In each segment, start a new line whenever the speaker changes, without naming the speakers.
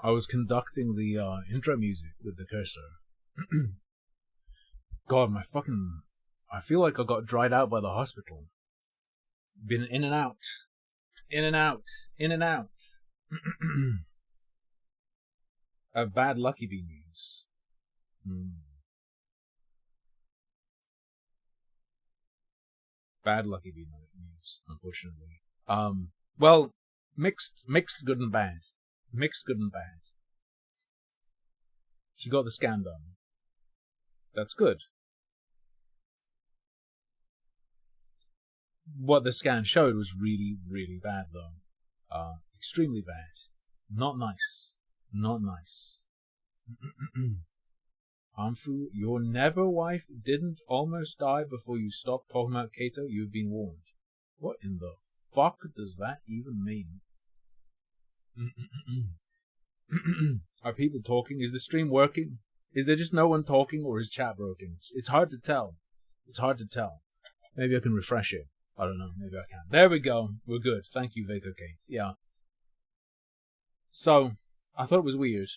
I was conducting the intro music with the cursor. God, I feel like I got dried out by the hospital. Been in and out. In and out. In and out. A bad lucky bee news. Bad lucky bee news, unfortunately. Well, mixed good and bad. Mixed good and bad. She got the scan done. That's good. What the scan showed was really, really bad, though. Extremely bad. Not nice. Not nice. Hanfu, your never wife didn't almost die before you stopped talking about Kato. You've been warned. What in the fuck does that even mean? Are people talking? Is the stream working? Is there just no one talking, or is chat broken? It's hard to tell. It's hard to tell. Maybe I can refresh it. I don't know. Maybe I can. There we go. We're good. Thank you, Veto Kate. Yeah. So, I thought it was weird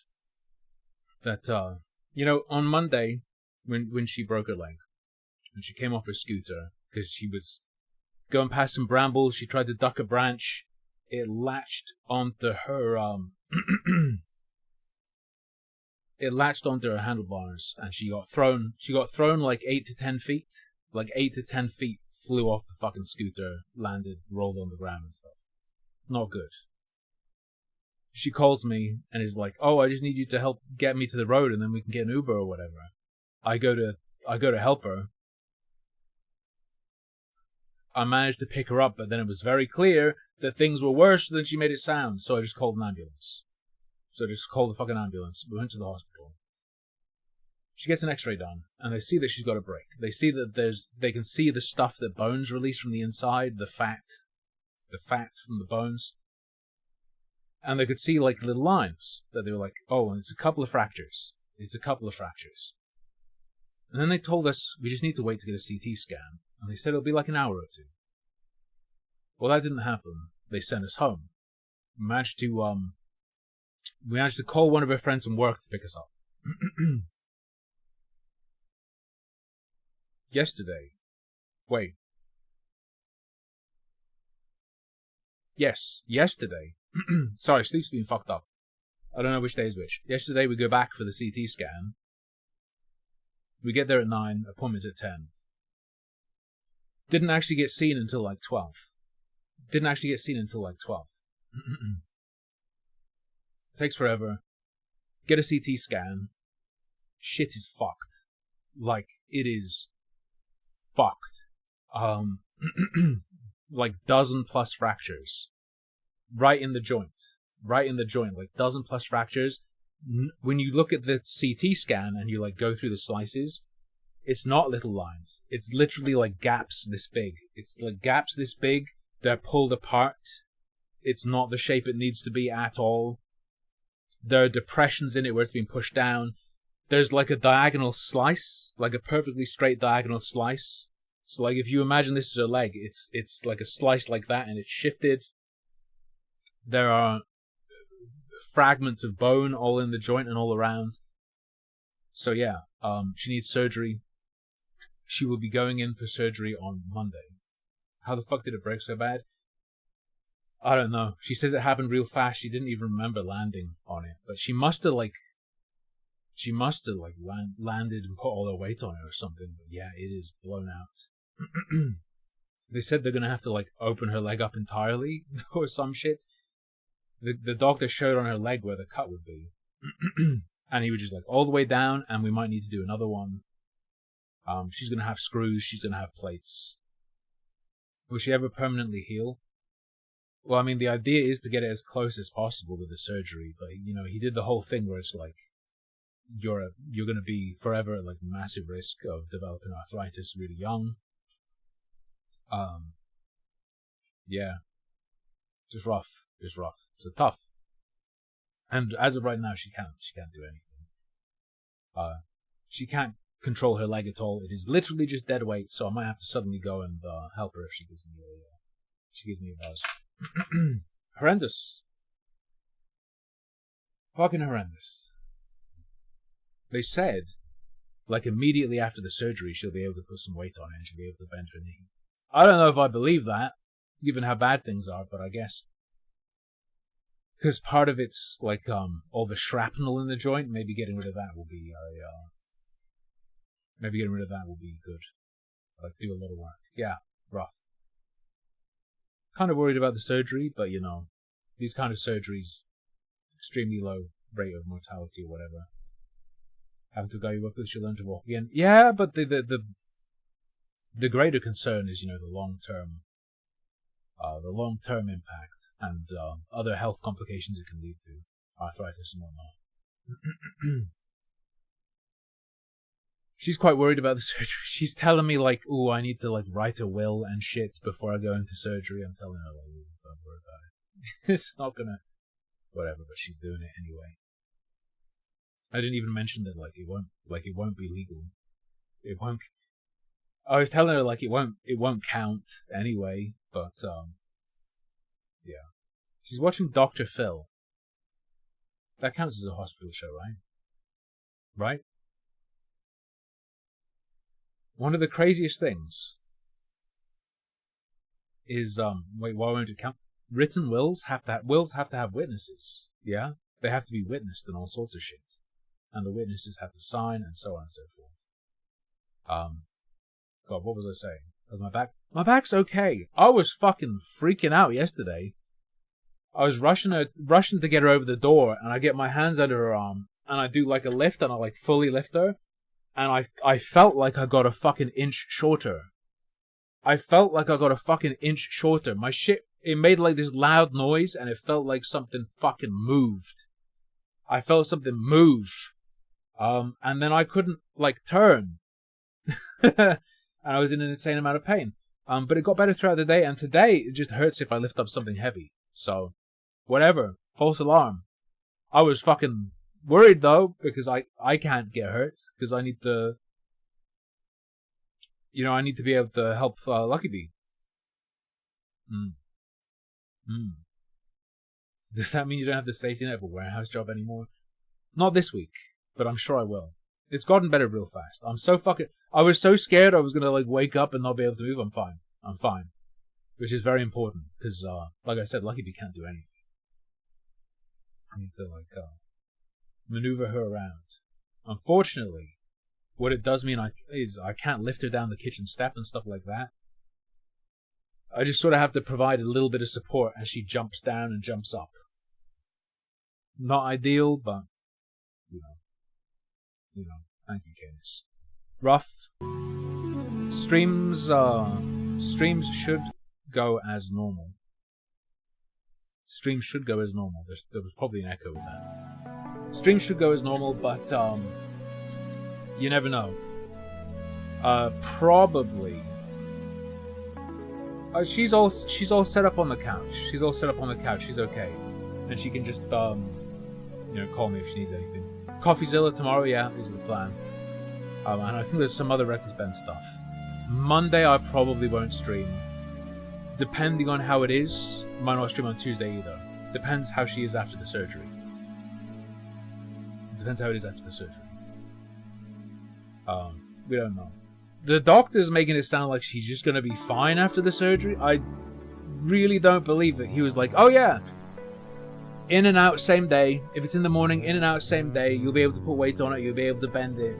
that, on Monday, when she broke her leg, when she came off her scooter, because she was going past some brambles, she tried to duck a branch, it latched onto her, it latched onto her handlebars, and she got thrown like 8 to 10 feet. Like 8 to 10 feet flew off the fucking scooter, landed, rolled on the ground and stuff. Not good. She calls me and is like, "Oh, I just need you to help get me to the road, and then we can get an Uber or whatever." I go to help her. I managed to pick her up, but then it was very clear that things were worse than she made it sound, so I just called an ambulance. So I just called the fucking ambulance. We went to the hospital. She gets an x-ray done, and they see that she's got a break. They see that they can see the stuff that bones release from the inside, the fat from the bones. And they could see like little lines that they were like, "Oh, it's a couple of fractures. It's a couple of fractures." And then they told us we just need to wait to get a CT scan. And they said it'll be like an hour or two. Well, that didn't happen. They sent us home. We managed to call one of her friends from work to pick us up. Yesterday. Wait. Yes, yesterday. Sorry, sleep's been fucked up. I don't know which day is which. Yesterday we go back for the CT scan. We get there at 9, appointment's at 10. Didn't actually get seen until like 12. Takes forever. Get a CT scan. Shit is fucked. Like, it is fucked. Like dozen plus fractures. Right in the joint, like dozen plus fractures. When you look at the CT scan and you like go through the slices, it's not little lines. It's literally like gaps this big. It's like gaps this big. They're pulled apart. It's not the shape it needs to be at all. There are depressions in it where it's been pushed down. There's like a diagonal slice, like a perfectly straight diagonal slice. So like if you imagine this is a leg, it's like a slice like that, and it's shifted. There are fragments of bone all in the joint and all around. So yeah, she needs surgery. She will be going in for surgery on Monday. How the fuck did it break so bad? I don't know. She says it happened real fast. She didn't even remember landing on it. But she must have landed and put all her weight on it or something. But yeah, it is blown out. They said they're going to have to like open her leg up entirely or some shit. The doctor showed on her leg where the cut would be. And he was just like, all the way down, and we might need to do another one. She's going to have screws, she's going to have plates. Will she ever permanently heal? Well, I mean, the idea is to get it as close as possible with the surgery, but, he did the whole thing where it's like, you're going to be forever at, like, massive risk of developing arthritis really young. Yeah. Just rough. So tough. And as of right now, she can't do anything. She can't control her leg at all. It is literally just dead weight, so I might have to suddenly go and help her if she gives me a buzz. Horrendous. Fucking horrendous. They said, like, immediately after the surgery, she'll be able to put some weight on it and she'll be able to bend her knee. I don't know if I believe that, given how bad things are, but I guess. Because part of it's, like, all the shrapnel in the joint, maybe getting rid of that will be, maybe getting rid of that will be good. Like, do a lot of work. Yeah, rough. Kind of worried about the surgery, but, you know, these kind of surgeries, extremely low rate of mortality or whatever. Having to go you work with, she'll learn to walk again. Yeah, but the greater concern is, you know, the long term impact and other health complications it can lead to, arthritis and whatnot. She's quite worried about the surgery. She's telling me, like, "Ooh, I need to, like, write a will and shit before I go into surgery." I'm telling her, like, "Don't worry about it. It's not gonna, whatever." But she's doing it anyway. I didn't even mention that, like, it won't be legal. It won't. I was telling her, like, it won't count anyway. But yeah, she's watching Dr. Phil. That counts as a hospital show, right? Right? One of the craziest things is wait, why won't it count? Written wills have to have witnesses. Yeah, they have to be witnessed and all sorts of shit, and the witnesses have to sign and so on and so forth. God, what was I saying? My back's okay. I was fucking freaking out yesterday. I was rushing to get her over the door, and I get my hands under her arm, and I do like a lift, and I like fully lift her, and I felt like I got a fucking inch shorter. My shit, it made like this loud noise, and it felt like something fucking moved. I felt something move. And then I couldn't, like, turn. And I was in an insane amount of pain. But it got better throughout the day, and today it just hurts if I lift up something heavy. So, whatever. False alarm. I was fucking worried, though, because I can't get hurt, because I need to, you know, I need to be able to help Lucky Bee. Does that mean you don't have the safety net of a warehouse job anymore? Not this week, but I'm sure I will. It's gotten better real fast. I was so scared I was gonna, like, wake up and not be able to move. I'm fine. Which is very important, because, like I said, Lucky Bee can't do anything. I need to, like, maneuver her around. Unfortunately, what it does mean is I can't lift her down the kitchen step and stuff like that. I just sort of have to provide a little bit of support as she jumps down and jumps up. Not ideal, but, you know, thank you, Cadence. Rough. Streams should go as normal. Streams should go as normal. There was probably an echo with that. Streams should go as normal, but, you never know. Probably. She's all set up on the couch. She's okay. And she can just, call me if she needs anything. Coffeezilla tomorrow, yeah, is the plan. And I think there's some other Reckless Ben stuff. Monday I probably won't stream. Depending on how it is, might not stream on Tuesday either. Depends how she is after the surgery. We don't know. The doctor's making it sound like she's just gonna be fine after the surgery. I really don't believe that. He was like, oh yeah, in and out same day. If it's in the morning, in and out same day. You'll be able to put weight on it. You'll be able to bend it.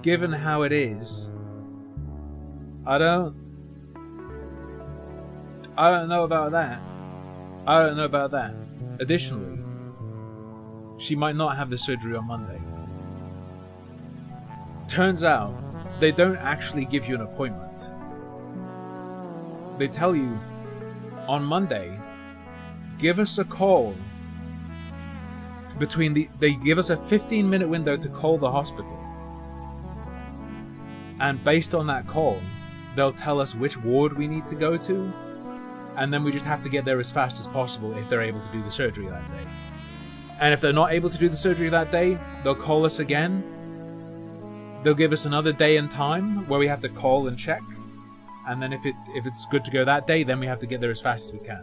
Given how it is, I don't know about that. Additionally, she might not have the surgery on Monday. Turns out, they don't actually give you an appointment. They tell you, on Monday, give us a call. They give us a 15-minute window to call the hospital. And based on that call, they'll tell us which ward we need to go to, and then we just have to get there as fast as possible if they're able to do the surgery that day. And if they're not able to do the surgery that day, they'll call us again. They'll give us another day and time where we have to call and check. And then if it's good to go that day, then we have to get there as fast as we can.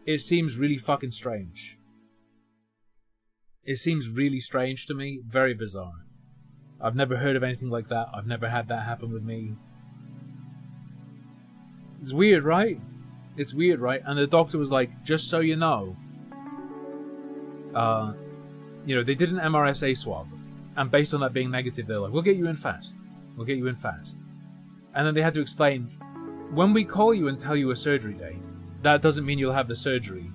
It seems really fucking strange. It seems really strange to me. Very bizarre. I've never heard of anything like that. I've never had that happen with me. It's weird, right? It's weird, right? And the doctor was like, just so you know, they did an MRSA swab, and based on that being negative, they're like, we'll get you in fast. We'll get you in fast. And then they had to explain, when we call you and tell you a surgery date, that doesn't mean you'll have the surgery.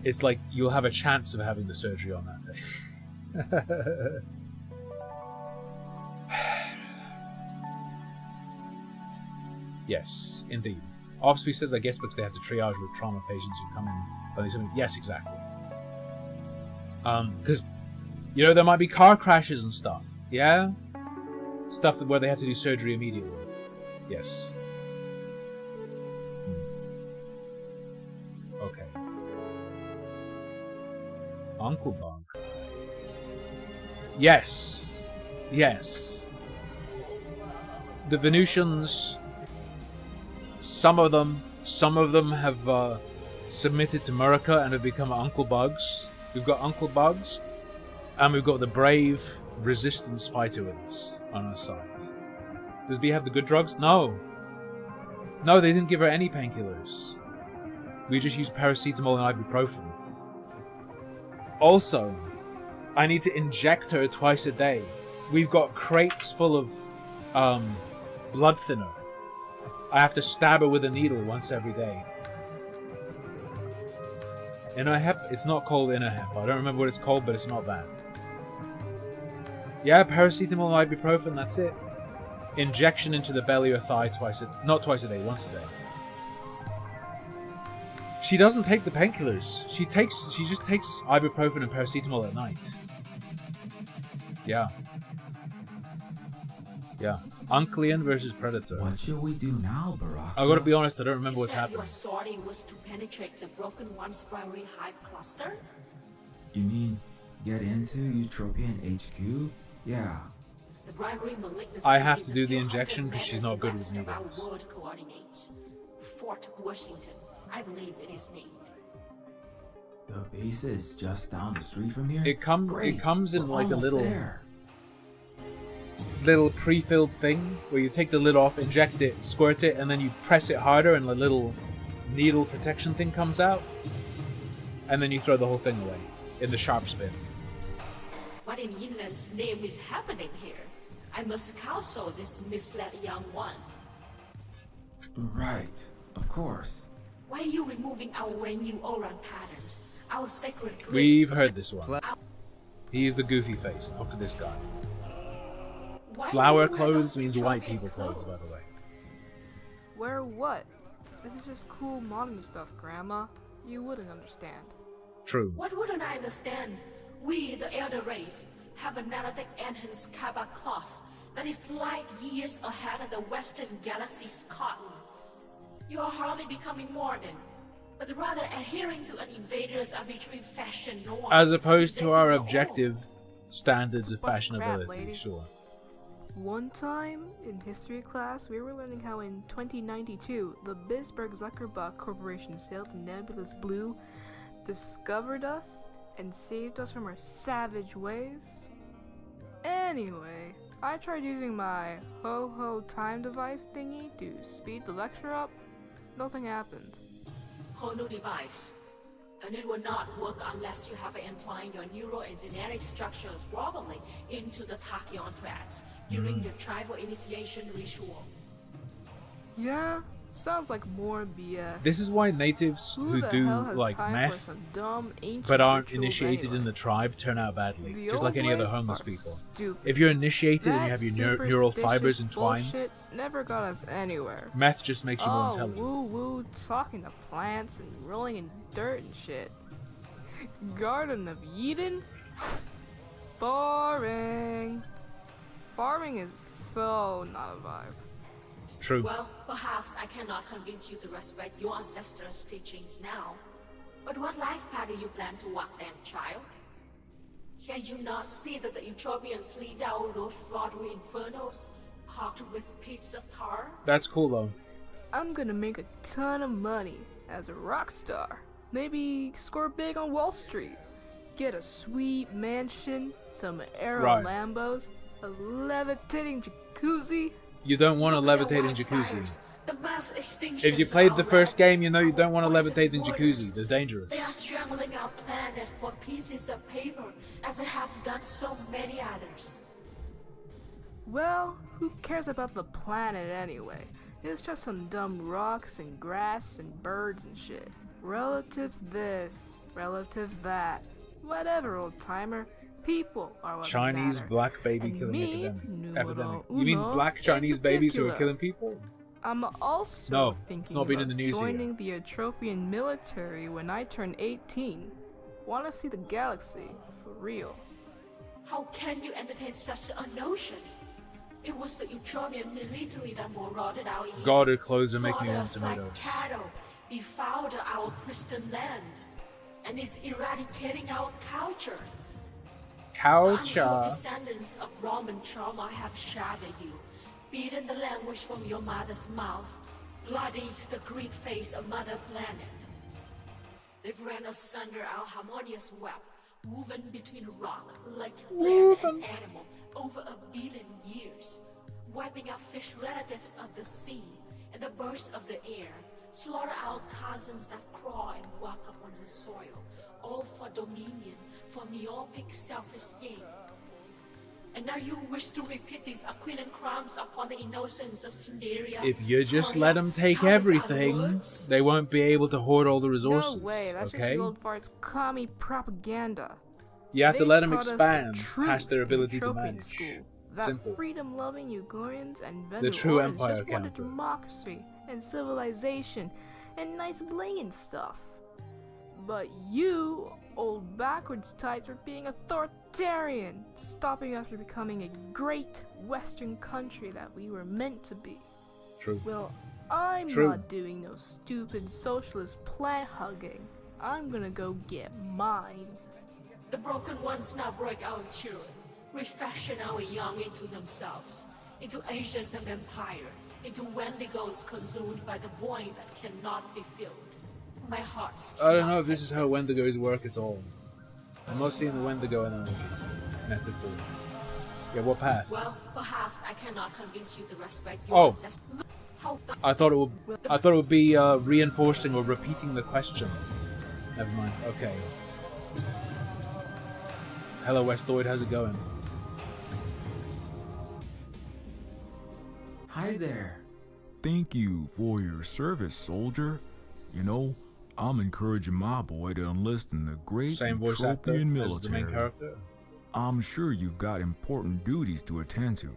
It's like you'll have a chance of having the surgery on that day. Yes, indeed. Offsby says, I guess because they have to triage with trauma patients who come in. Yes, exactly. Because, there might be car crashes and stuff. Yeah? Stuff where they have to do surgery immediately. Yes. Okay. Uncle Bug. Yes. Yes. The Venusians, some of them have submitted to Murica and have become Uncle Bugs. We've got Uncle Bugs, and we've got the brave resistance fighter with us on our side. Does B have the good drugs? No. No, they didn't give her any painkillers. We just used paracetamol and ibuprofen. Also, I need to inject her twice a day. We've got crates full of blood thinner. I have to stab her with a needle once every day. Inahep? It's not called Inahep. I don't remember what it's called, but it's not that. Yeah, paracetamol and ibuprofen, that's it. Injection into the belly or thigh once a day. She doesn't take the painkillers. She just takes ibuprofen and paracetamol at night. Yeah. Yeah. Unclean versus Predator.
What should we do now, Barack?
I gotta be honest, I don't remember what's happening.
Your sortie was to penetrate the Broken One's primary hive cluster?
You mean get into Utopian HQ? Yeah.
The primary malignancy
I have to
is
do
a
the
few
injection
hundred
because she's
meters
not good
west
with
of our
needles.
world coordinates. Fort Washington, I believe it is named.
The base is just down the street from here?
It comes in
We're
like a
almost
little pre-filled thing where you take the lid off, inject it, squirt it, and then you press it harder and the little needle protection thing comes out. And then you throw the whole thing away in the sharp spin.
What in Yinlan's name is happening here? I must counsel this misled young one.
Right, of course.
Why are you removing our Wenyu Oran patterns? Our sacred glyph?
We've heard this one. He's the goofy face. Talk to this guy.
Why
Flower
do you wear
clothes
those
means white
Utopian
people clothes, by
clothes?
the way.
Wear what? This is just cool modern stuff, Grandma. You wouldn't understand.
True.
What wouldn't I understand? We, the elder race, have a nanotech enhanced Kaba cloth that is light years ahead of the Western galaxy's cotton. You are hardly becoming modern, but rather adhering to an invader's arbitrary fashion norm.
As opposed to our
Taking your
objective standards of
Bunch of crap,
fashionability,
lady.
sure.
One time, in history class, we were learning how in 2092, the Bisberg-Zuckerbuck Corporation sailed the nebulous blue, discovered us, and saved us from our savage ways. Anyway, I tried using my ho-ho time device thingy to speed the lecture up. Nothing happened.
Whole new device. And it will not work unless you have entwined your neuroengineering structures properly into the tachyon threads during your tribal initiation ritual.
Yeah, sounds like more BS.
This is why natives who
the
do
hell has
like
time for
meth
some dumb, ancient
but aren't
rituals
initiated
anyway?
in the tribe turn out badly,
The
just
old
like any other
ways
homeless
are
people.
stupid.
If you're initiated and you have
That
your neural fibers
superstitious
entwined,
bullshit never got us anywhere.
meth just makes you more
Oh,
intelligent.
woo-woo, talking to plants and rolling in dirt and shit. Garden of Eden? Boring. Farming is so not a vibe.
True.
Well, perhaps I cannot convince you to respect your ancestors' teachings now. But what life path do you plan to walk then, child? Can you not see that the Utopians lead down those fraught-with infernos, pocked with pits of tar?
That's cool though.
I'm gonna make a ton of money as a rock star. Maybe score big on Wall Street. Get a sweet mansion, some aero
Right.
Lambos, a levitating jacuzzi.
You don't want a
Look at
levitating
the
jacuzzi.
wildfires. The mass extinctions
If you played the
of
first game, you know you
relatives,
don't want a
poison
levitating
borders.
jacuzzi. They're
They are
dangerous.
strangling our planet for pieces of paper, as they have done so many others.
Well, who cares about the planet anyway? It's just some dumb rocks and grass and birds and shit. Relatives this, relatives that. Whatever, old timer. People are what
Chinese
matter.
black baby
And
killing
me,
epidemic.
numero
You mean
uno
black
in
Chinese babies who are
particular.
killing people?
I'm also
No,
thinking
it's not been in
about
the news here.
joining the Atropian military when I turn 18. Wanna see the galaxy, for real.
How can you entertain such a notion? It was the Utropian military that marauded our Eden,
God, her clothes are making me want
slaughtered us
tomatoes.
like cattle, defiled our Christian land, and is eradicating our culture. The
Culture.
descendants of Roman trauma have shattered you, beaten the language from your mother's mouth, bloodied the green face of Mother Planet. They've ran asunder our harmonious web, woven between rock, like land and animal, over 1 billion years, wiping out fish relatives of the sea and the birds of the air, slaughter our cousins that crawl and walk upon her soil, all for dominion, for myopic selfish gain. And now you wish to repeat these Aquilan crimes upon the innocents of Cinderia?
If you just
Taria,
let them take
countless other
everything,
words?
they won't be able to hoard all the resources.
No way, that's just
okay?
the old fart's commie propaganda.
You have to
They
let them
taught us the
expand
truth
past their
in
ability to
Tropian
manage.
School. That
Simple.
freedom-loving Ugarians and
The true
Venusians
empire
just wanted
counter.
democracy and civilization and nice bling and stuff. But you, old backwards types, are being authoritarian, stopping after becoming a great Western country that we were meant to be.
True.
Well, I'm
True.
not doing no stupid socialist plant hugging. I'm gonna go get mine.
The broken ones now break our children, refashion our young into themselves, into agents of empire, into Wendigos consumed by the void that cannot be filled. My heart.
I don't know if this is how Wendigos work at all. I'm not seeing the Wendigo analogy. Metaphor. Yeah, what path?
Well, perhaps I cannot convince you to respect your
Oh.
ancestors. How
I thought it would be reinforcing or repeating the question. Never mind. Okay. Hello, Westoid. How's it going?
Hi there.
Thank you for your service, soldier. You know, I'm encouraging my boy to enlist in the great
Same voice actor
Utopian
as the main
military.
character.
I'm sure you've got important duties to attend to.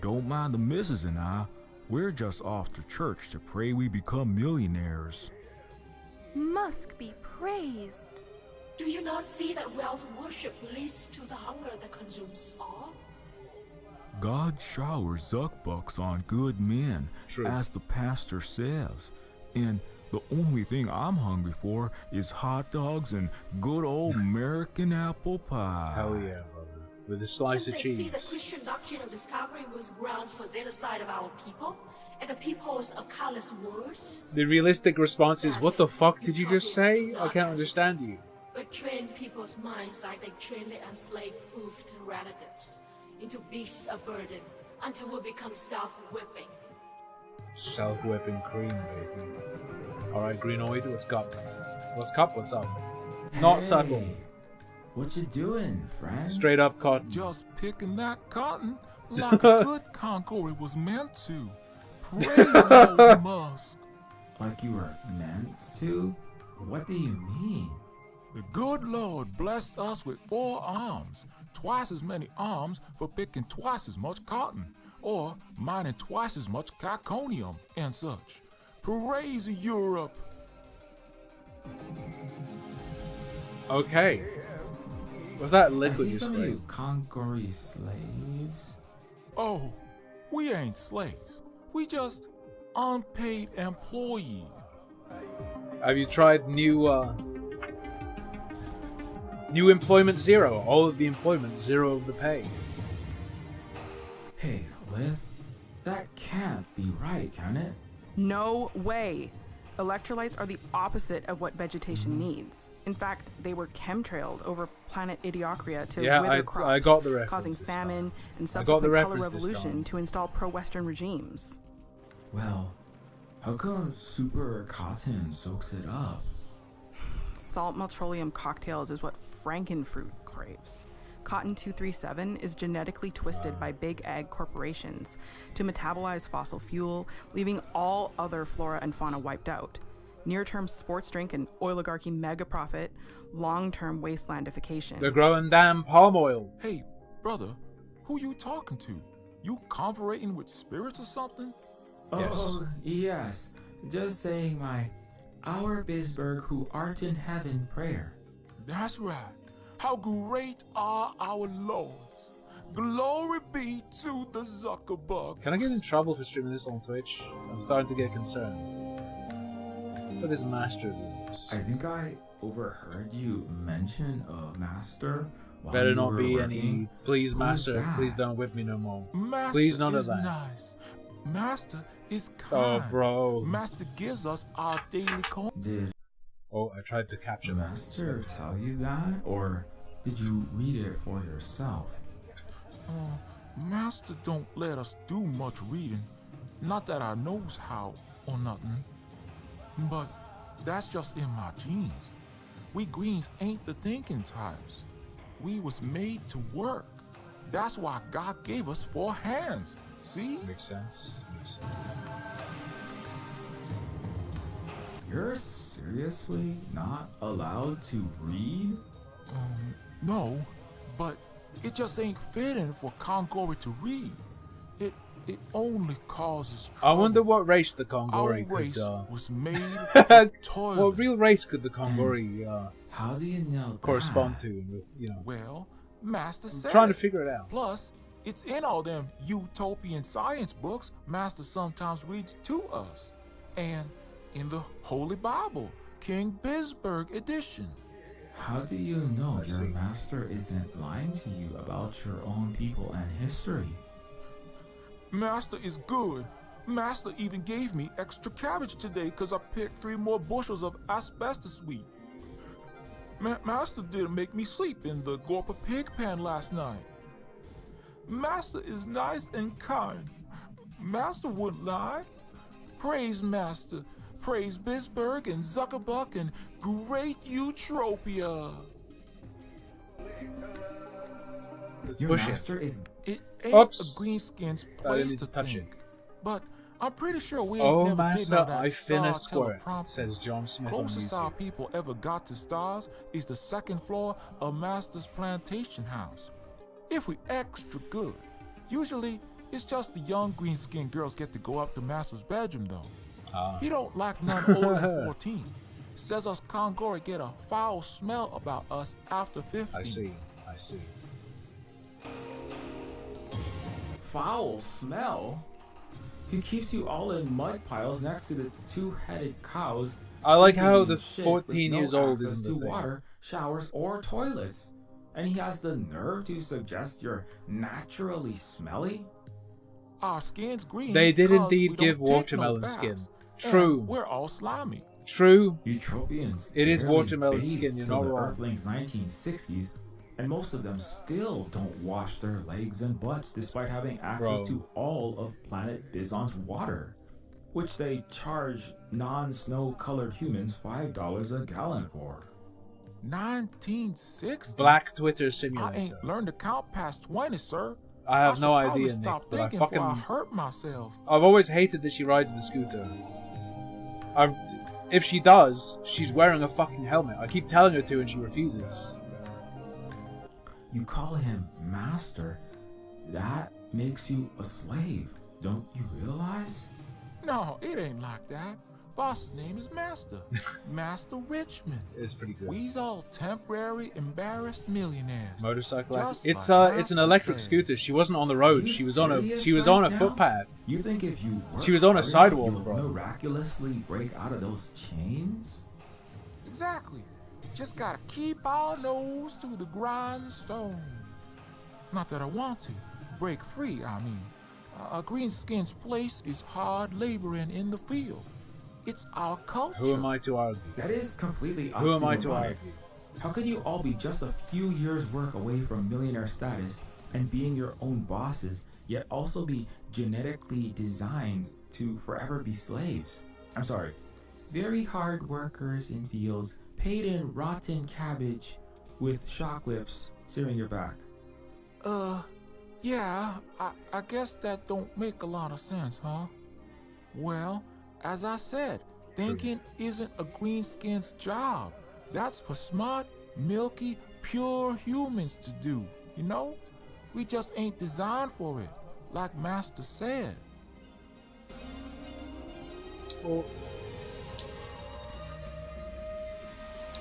Don't mind the missus and I. We're just off to church to pray we become millionaires.
Musk be praised.
do you not see that wealth worship leads to the hunger that consumes all?
God showers zuckbucks on good men,
True.
as the pastor says. And the only thing I'm hungry for is hot dogs and good old American apple pie.
Hell yeah, brother. With a slice of
Didn't they see the
cheese.
Christian doctrine of discovery was grounds for genocide of our people and the peoples of countless wars?
The realistic response is, what the fuck did you just say? I can't understand you.
But train people's minds like they train their enslaved hoofed relatives into beasts of burden until we become self-whipping.
Self-whipping cream, baby. Alright, Greenoid, what's up? What's up? Not subtle.
Hey, what you doing, friend?
Straight up cotton.
Just picking that cotton like a good Concord was meant to. Praise Lord Musk.
Like you were meant to? What do you mean?
The good Lord blessed us with 4 arms, twice as many arms for picking twice as much cotton, or mining twice as much zirconium and such. Praise Europe.
Okay. Was that
I
liquid
see
you
some of
sprayed?
you Congory slaves.
Oh, we ain't slaves. We just unpaid employees.
Have you tried new employment zero? All of the employment, zero of the pay.
Hey, Lith, that can't be right, can it?
No way. Electrolytes are the
opposite of what vegetation needs. In fact, they were chemtrailed over planet Idiocria to
Yeah,
wither
I
crops,
got the reference
causing
this
famine
time.
and
I got the
subsequent color
reference this
revolution
time.
to install pro-Western regimes.
Well, how come super cotton soaks it up?
Salt petroleum cocktails is what Frankenfruit craves. Cotton 237 is genetically twisted by big ag corporations to metabolize fossil fuel, leaving all other flora and fauna wiped out. Near-term sports drink and oligarchy mega profit, long-term wastelandification.
They're growing damn palm oil.
Hey, brother, who you talking to? You conversating with spirits or something?
Yes.
Oh, yes. Just saying my Our Bisberg who art in heaven prayer.
That's right. How great are our lords. Glory be to the Zuckerberg.
Can I get in trouble for streaming this on Twitch? I'm starting to get concerned. What is master rules?
I think I overheard you mention a master. While
Better
you
not
were
be
working.
any. Please,
Who's
master.
that?
Please don't whip me no more.
Master
Please, none of
is
that.
nice. Master is
Oh,
kind.
bro.
Master gives us our daily coin.
Did
Oh, I tried to capture
the
that.
master tell you that, or did you read it for yourself?
Master don't let us do much reading. Not that I knows how or nothing. But that's just in my genes. We greens ain't the thinking types. We was made to work. That's why God gave us 4 hands. See?
Makes sense. Makes sense.
You're seriously not allowed to read?
No, but it just ain't fitting for Kongori to read. It only causes
I
trouble.
wonder what race the
Our
Kongori
race
could.
was made for toilet.
What real race could the Kongori
How do you know
correspond
that?
to? You know,
Well, Master
I'm
said.
trying to figure it out.
Plus, it's in all them utopian science books Master sometimes reads to us. And in the Holy Bible, King Bisberg edition.
How do you know
I
your
see.
master isn't lying to you about your own people and history?
Master is good. Master even gave me extra cabbage today because I picked 3 more bushels of asbestos wheat. Master didn't make me sleep in the Gorpa pig pen last night. Master is nice and kind. Master wouldn't lie. Praise Master. Praise Bisberg and Zuckerbuck and Great Utopia.
Let's
Your
push
master
it.
is
It ain't
Oops.
a greenskin's
I
place
didn't
to
touch
think.
it.
But I'm pretty sure we ain't
Oh,
never did
master,
know that
I
star
finna squirt,
teleprompter.
says John Smith on
Closest our
YouTube.
people ever got to stars is the 2nd floor of Master's plantation house. If we extra good, usually it's just the young green-skinned girls get to go up to Master's bedroom though.
Ah.
He don't like none older than 14. Says us Kongori get a foul smell about us after 15.
I see.
foul smell. He keeps you all in mud piles next to the 2-headed cows.
I like
sleeping
how
in
the
shit
14
with
years
no
old
access
isn't the
to
thing.
water, showers, or toilets. And he has the nerve to suggest you're naturally smelly?
Our skin's green.
They did
'cause
indeed
we
give
don't take no
watermelon
baths,
skin.
and
True.
We're all slimy.
True.
Utopians
It is
barely
watermelon
bathed
skin, you're
till
not
the
wrong.
Earthlings 1960s, and most of them still don't wash their legs and butts despite having access
Bro.
to all of planet Bizon's water, which they charge non-snow colored humans $5 a gallon for.
1960.
Black Twitter
I
simulator.
ain't learned to count past 20, sir.
I have no
should probably
idea, Nick,
stop
but I
thinking before I
fucking...
hurt myself.
I've always hated that she rides the scooter. If she does, she's wearing a fucking helmet. I keep telling her to and she refuses.
You call him master. That makes you a slave. Don't you realize?
No, it ain't like that. Boss's name is Master. Master Richmond.
It's pretty good.
We's all temporary embarrassed millionaires.
Motorcycle
Just
accident.
like
It's an
Master
electric
says.
scooter. She wasn't on the road.
You
She was on a
serious
she was
right
on a
now?
footpath.
You think if you work
She was on a
hard,
sidewalk,
you'll
bro.
miraculously break out of those chains?
Exactly. Just gotta keep our nose to the grindstone. Not that I want to. Break free, I mean. A greenskin's place is hard laboring in the field. It's our culture.
Who am I to argue?
That is completely
Who am I to
oxymoronic.
argue?
How can you all be just a few years' work away from millionaire status and being your own bosses, yet also be genetically designed to forever be slaves? I'm sorry. Very hard workers in fields, paid in rotten cabbage, with shock whips searing your back.
Yeah, I guess that don't make a lot of sense, huh? Well, as I said, thinking isn't a greenskin's job. That's for smart, milky, pure humans to do, you know? We just ain't designed for it, like Master said.
Oh.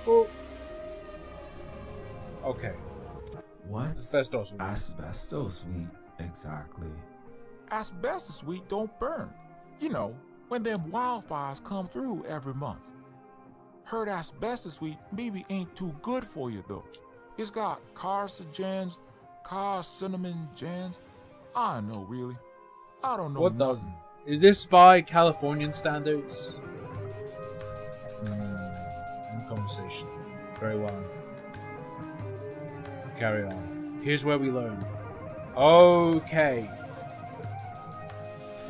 Oh. Okay.
What?
Asbestos.
Asbestos wheat, exactly.
Asbestos wheat don't burn. You know, when them wildfires come through every month. Heard asbestos wheat maybe ain't too good for you though. It's got carcinogens, carcinogens. I don't know really. I don't know
What
nothing.
doesn't? Is this by Californian standards? In conversation. Very well. Carry on. Here's where we learn. Okay.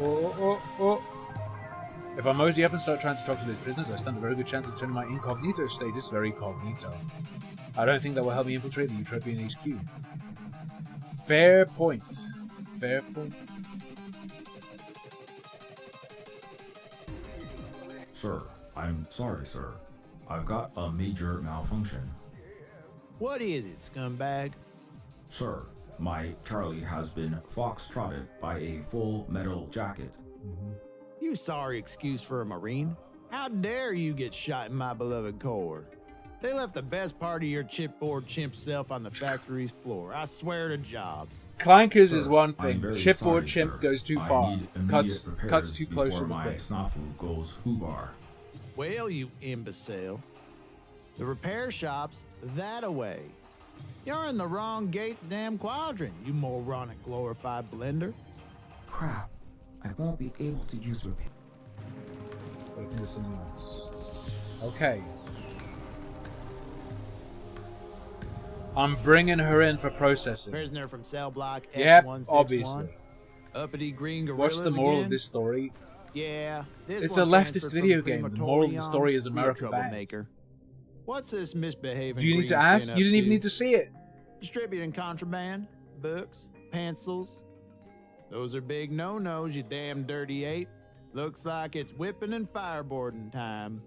Oh. If I mosey up and start trying to talk to those prisoners, I stand a very good chance of turning my incognito status very cognito. I don't think that will help me infiltrate the Utopian HQ. Fair point. Fair point.
Sir, I'm sorry, sir. I've got a major malfunction.
What is it, scumbag?
Sir, my Charlie has been fox-trotted by a full metal jacket.
You sorry excuse for a Marine? How dare you get shot in my beloved Corps? They left the best part of your chipboard chimp self on the factory's floor. I swear to jobs.
Clankers
Sir,
is one
I'm
thing.
very
Chipboard
sorry,
chimp
sir.
goes too
I
far.
need immediate
Cuts
repairs
too close to
before
the
my
quick.
snafu goes foobar.
Well, you imbecile. The repair shop's that away. You're in the wrong gate's damn quadrant, you moronic glorified blender.
Crap. I won't be able to use repair.
I think there's something else. Okay. I'm bringing her in for processing.
Prisoner from cell block
Yep,
X161.
obviously.
Uppity green gorillas
What's the moral
again?
of this story?
Yeah, this
It's
one
a leftist
transferred
video
from
game. The moral of the
crematorium.
story is
Be a
America banned.
troublemaker. What's this misbehaving?
Do you need to
greenskin
ask?
up
You didn't even need to see it.
Distributing contraband, books, pencils. Those are big no-nos, you damn dirty ape. Looks like it's whipping and fireboarding time.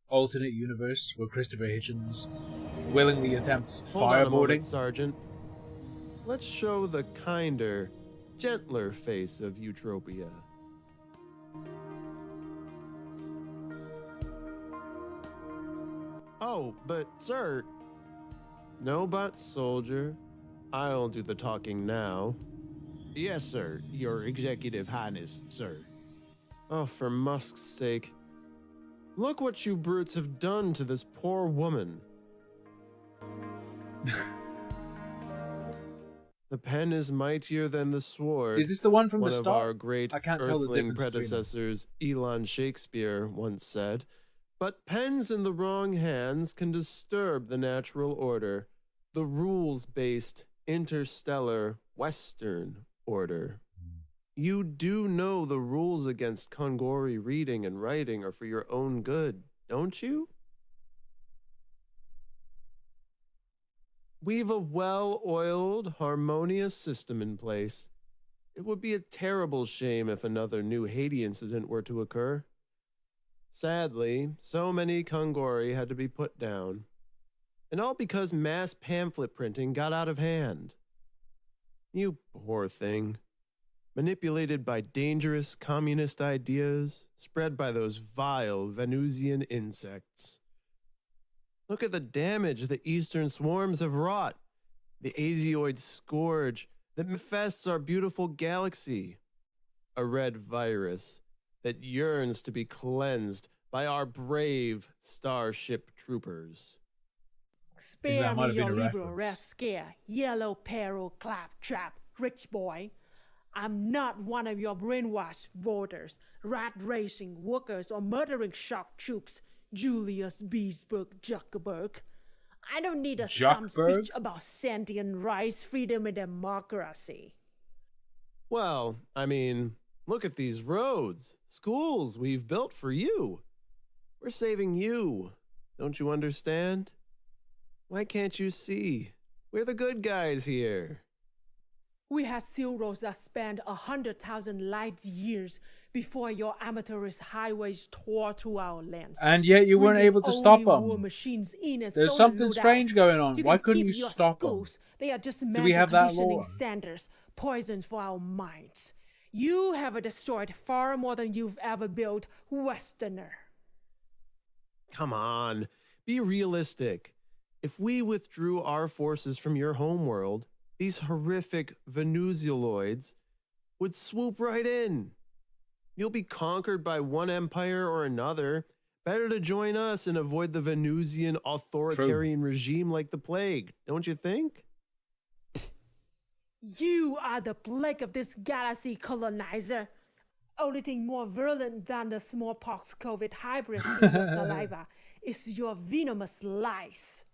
Alternate universe where Christopher Hitchens willingly attempts
Hold on a moment,
fireboarding.
Sergeant. Let's show the kinder, gentler face of Eutropia.
Oh, but sir,
No buts, soldier. I'll do the talking now.
yes, sir, your executive highness, sir.
Oh, for Musk's sake. Look what you brutes have done to this poor woman. The pen is mightier than the sword.
Is this the one from
One
the
of
start?
our great
I can't tell the
earthling
difference between them.
predecessors, Elon Shakespeare, once said. But pens in the wrong hands can disturb the natural order, the rules-based, interstellar, Western order. You do know the rules against Kongori reading and writing are for your own good, don't you? We've a well-oiled, harmonious system in place. It would be a terrible shame if another new Haiti incident were to occur. Sadly, so many Kongori had to be put down. And all because mass pamphlet printing got out of hand. You poor thing. Manipulated by dangerous communist ideas spread by those vile Venusian insects. Look at the damage the eastern swarms have wrought. The Asioid scourge that infests our beautiful galaxy. A red virus that yearns to be cleansed by our brave starship troopers.
think that
Spare
might have
me
been
your
a
liberal
reference.
rascal, yellow peril claptrap, rich boy. I'm not one of your brainwashed voters, rat-racing workers, or murdering shock troops, Julius Beesburg Zuckerberg. I don't need a stump speech about sentient rights, freedom, and democracy.
Well, I mean, look at these roads, schools we've built for you. We're saving you. Don't you understand? Why can't you see? We're the good guys here.
We had zeros that spanned 100,000 light years before your amateurist highways tore through our lands.
And yet you weren't able to stop them.
Machines in and
there's something strange going on. Why couldn't you stop them?
They are just
Do we have that
conditioning
law?
centers, poisons for our minds. You have destroyed far more than you've ever built, Westerner.
Come on, be realistic. If we withdrew our forces from your homeworld, these horrific Venusialoids would swoop right in. You'll be conquered by one empire or another. Better to join us and avoid the Venusian authoritarian regime like the plague, don't you think?
You are the plague of this galaxy, colonizer. Only thing more virulent than the smallpox COVID hybrids in your saliva is your venomous lies.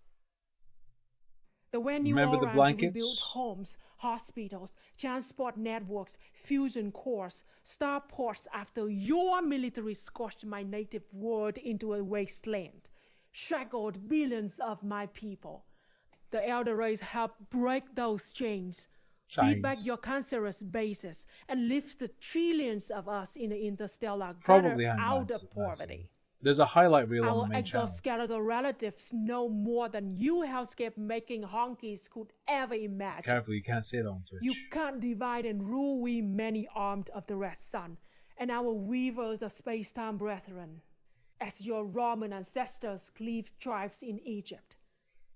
The Venusians rebuilt homes, hospitals, transport networks, fusion cores, starports after your military scorched my native world into a wasteland, shackled billions of my people. The elder race helped break those chains, beat back your cancerous bases, and lift the trillions of us in the interstellar gutter out of poverty.
There's a highlight reel on the main channel.
Our exoskeletal relatives know more than you hellscape-making honkies could ever imagine.
Careful, you can't say that on Twitch.
You can't divide and rule we many-armed of the Red Sun and our weavers of space-time brethren, as your Roman ancestors cleaved tribes in Egypt.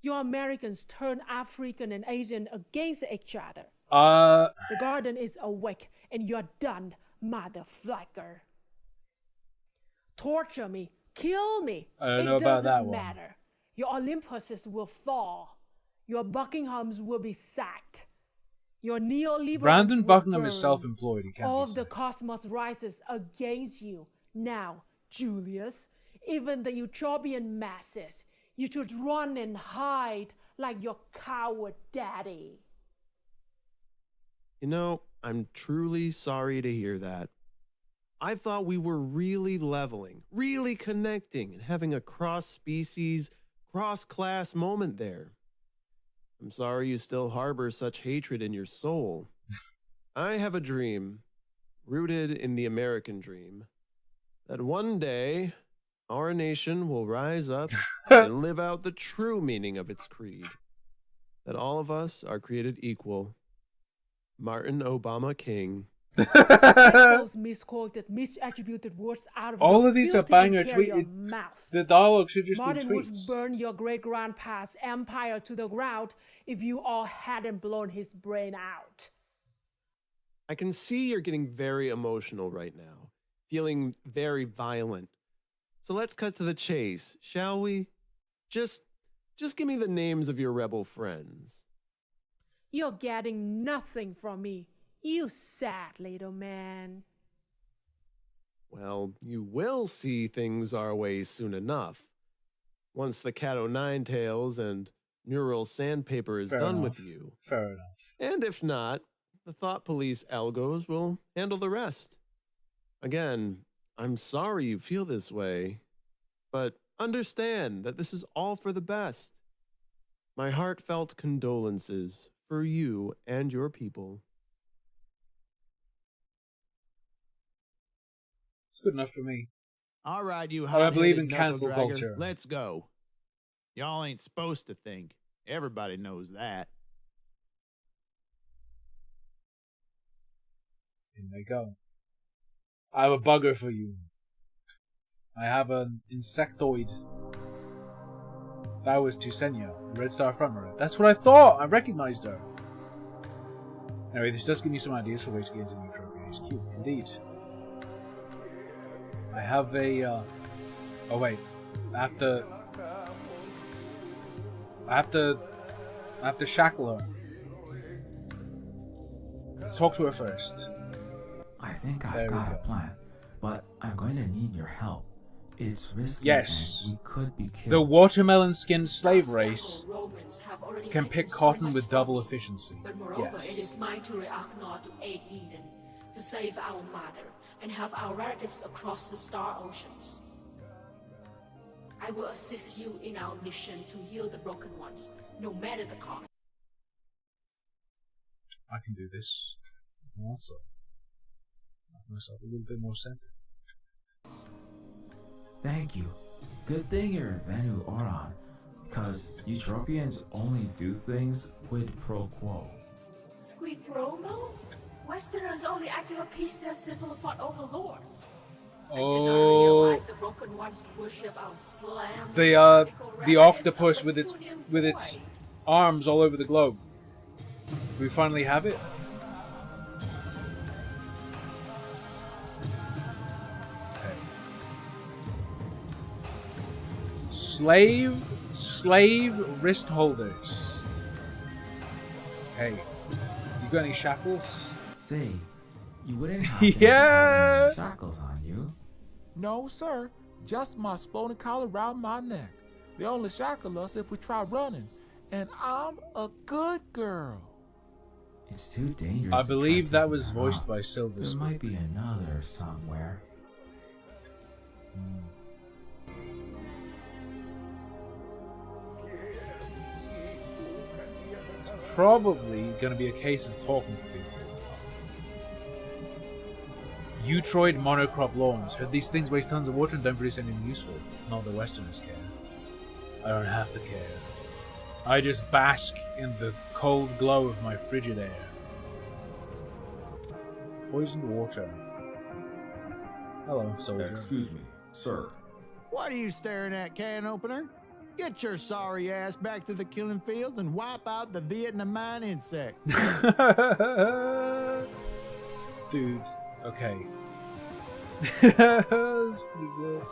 Your Americans turn African and Asian against each other. The garden is awake and you're done, motherfucker. Torture me. Kill me.
I don't know about that one.
It doesn't matter. Your Olympuses will fall. Your Buckinghams will be sacked. Your neoliberals
Brandon Buckingham
will
is
burn.
self-employed. He can't
All
be
of the
sacked.
cosmos rises against you. Now, Julius, even the utopian masses, you should run and hide like your coward daddy.
You know, I'm truly sorry to hear that. I thought we were really leveling, really connecting, and having a cross-species, cross-class moment there. I'm sorry you still harbor such hatred in your soul. I have a dream, rooted in the American dream, that one day our nation will rise up and live out the true meaning of its creed, that all of us are created equal. Martin Obama King.
Those misquoted, misattributed words out of
all
your
of these are
filthy
banger
imperial
tweets.
mouth.
The dialogue should just
Martin
be
would
tweets.
burn your great-grandpa's empire to the ground if you all hadn't blown his brain out.
I can see you're getting very emotional right now, feeling very violent. So let's cut to the chase, shall we? Just give me the names of your rebel friends.
You're getting nothing from me, you sad little man.
Well, you will see things our way soon enough. Once the Cat O' Tails and neural sandpaper is done with you.
Fair enough.
And if not, the Thought Police algos will handle the rest. Again, I'm sorry you feel this way, but understand that this is all for the best. My heartfelt condolences for you and your people.
It's good enough for me.
All right, you
I believe in
hot-headed
cancel
knuckle-dragger,
culture.
Let's go. Y'all ain't supposed to think. Everybody knows that.
In they go. I have a bugger for you. I have an insectoid. That was Tusenia, the Red Star frontrunner. That's what I thought! I recognized her! Anyway, this does give me some ideas for ways to get into Neutropia HQ. Indeed. I have a, oh wait. I have to shackle her. Let's talk to her first.
I think
There
I've
we
got a
go.
plan, but I'm going to need your help. It's risky
Yes.
and we could be killed.
The watermelon-skinned slave race
Romans have already
can
taken
pick
so
cotton
much
with
from
double
me.
efficiency.
But moreover,
Yes.
it is mine to react not to aid Eden, to save our mother, and help our relatives across the star oceans. I will assist you in our mission to heal the broken ones, no matter the cost.
I can do this. Also, make myself a little bit more centered.
Thank you. Good thing you're Venu Oron, because Eutropians only do things quid pro quo.
Squid promo? Westerners only actively appease their civil upon overlords. I did not realize the broken ones worship our slam.
The octopus with its arms all over the globe. Do we finally have it? Okay. Slave wrist holders. Hey, you got any shackles?
Say, you wouldn't happen to
Yeah.
have any shackles on you?
No, sir. Just my spony collar around my neck. They only shackle us if we try running. And I'm a good girl.
It's too dangerous.
I
to
believe
try
that
taking
was
her
voiced
off.
by Silver
There
Spoon.
might be another somewhere.
It's probably going to be a case of talking to people. Eutroid monocrop lawns. Heard these things waste tons of water and don't produce anything useful. Not the Westerners care. I don't have to care. I just bask in the cold glow of my frigid air. Poisoned water. Hello, soldier.
Excuse me, sir.
What are you staring at, can opener? Get your sorry ass back to the killing fields and wipe out the Vietnamine insect.
Dude, okay. That's pretty good.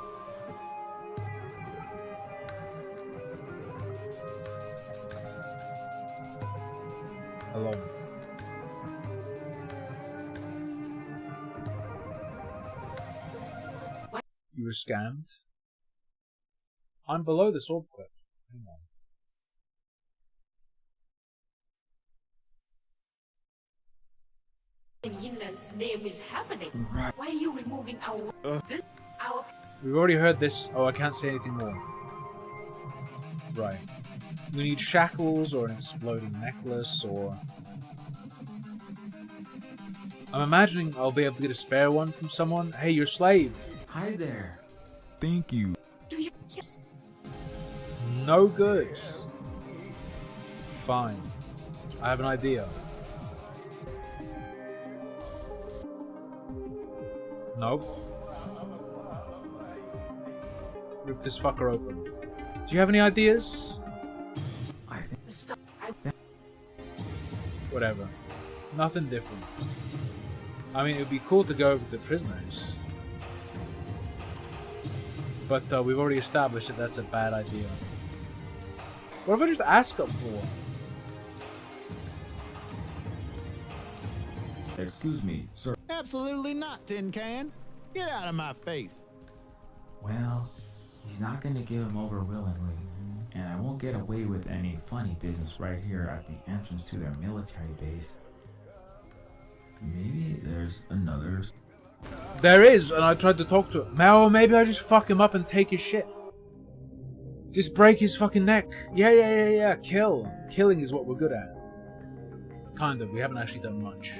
Hello. You were scammed? I'm below the sword cliff. Hang on.
In Yinlan's name is happening. Why are you removing our our
We've already heard this. Oh, I can't say anything more. Right. We need shackles or an exploding necklace or... I'm imagining I'll be able to get a spare one from someone. Hey, your slave.
Hi there.
Thank you.
do you yes.
No good. Fine. I have an idea. Nope. Rip this fucker open. Do you have any ideas?
I think
Stop.
Whatever. Nothing different. I mean, it would be cool to go over the prisoners. But we've already established that that's a bad idea. What if I just ask them for one?
Excuse me, sir.
Absolutely not, Tin Can. Get out of my face.
Well, he's not going to give him over willingly, and I won't get away with any funny business right here at the entrance to their military base. Maybe there's another...
There is, and I tried to talk to him. Or maybe I just fuck him up and take his shit. Just break his fucking neck. Yeah. Kill. Killing is what we're good at. Kind of. We haven't actually done much.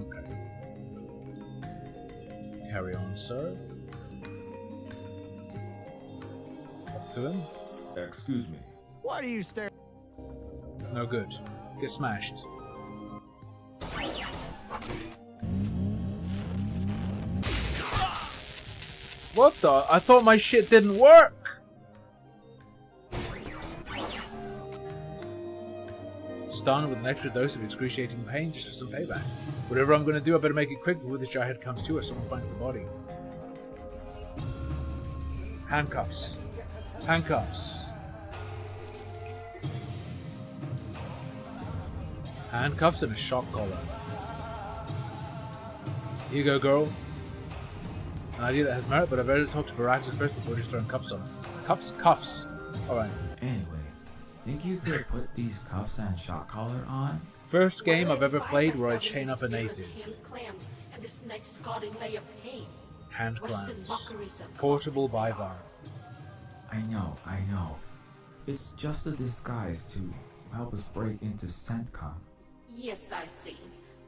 Okay. Carry on, sir. Talk to him.
Excuse me.
What are you staring?
No good. Get smashed. What the? I thought my shit didn't work! Stunned with an extra dose of excruciating pain just for some payback. Whatever I'm gonna do, I better make it quick before this jarhead comes to us. Someone finds the body. Handcuffs. Handcuffs. Handcuffs and a shock collar. Here you go, girl. An idea that has merit, but I better talk to Baraxa first before just throwing cuffs on him. Cuffs. Alright.
Anyway, think you could put these cuffs and shock collar on?
First game I've ever played where I chain up a native. Hand clamps. Portable bivalve.
I know. It's just a disguise to help us break into CENTCOM.
Yes, I see.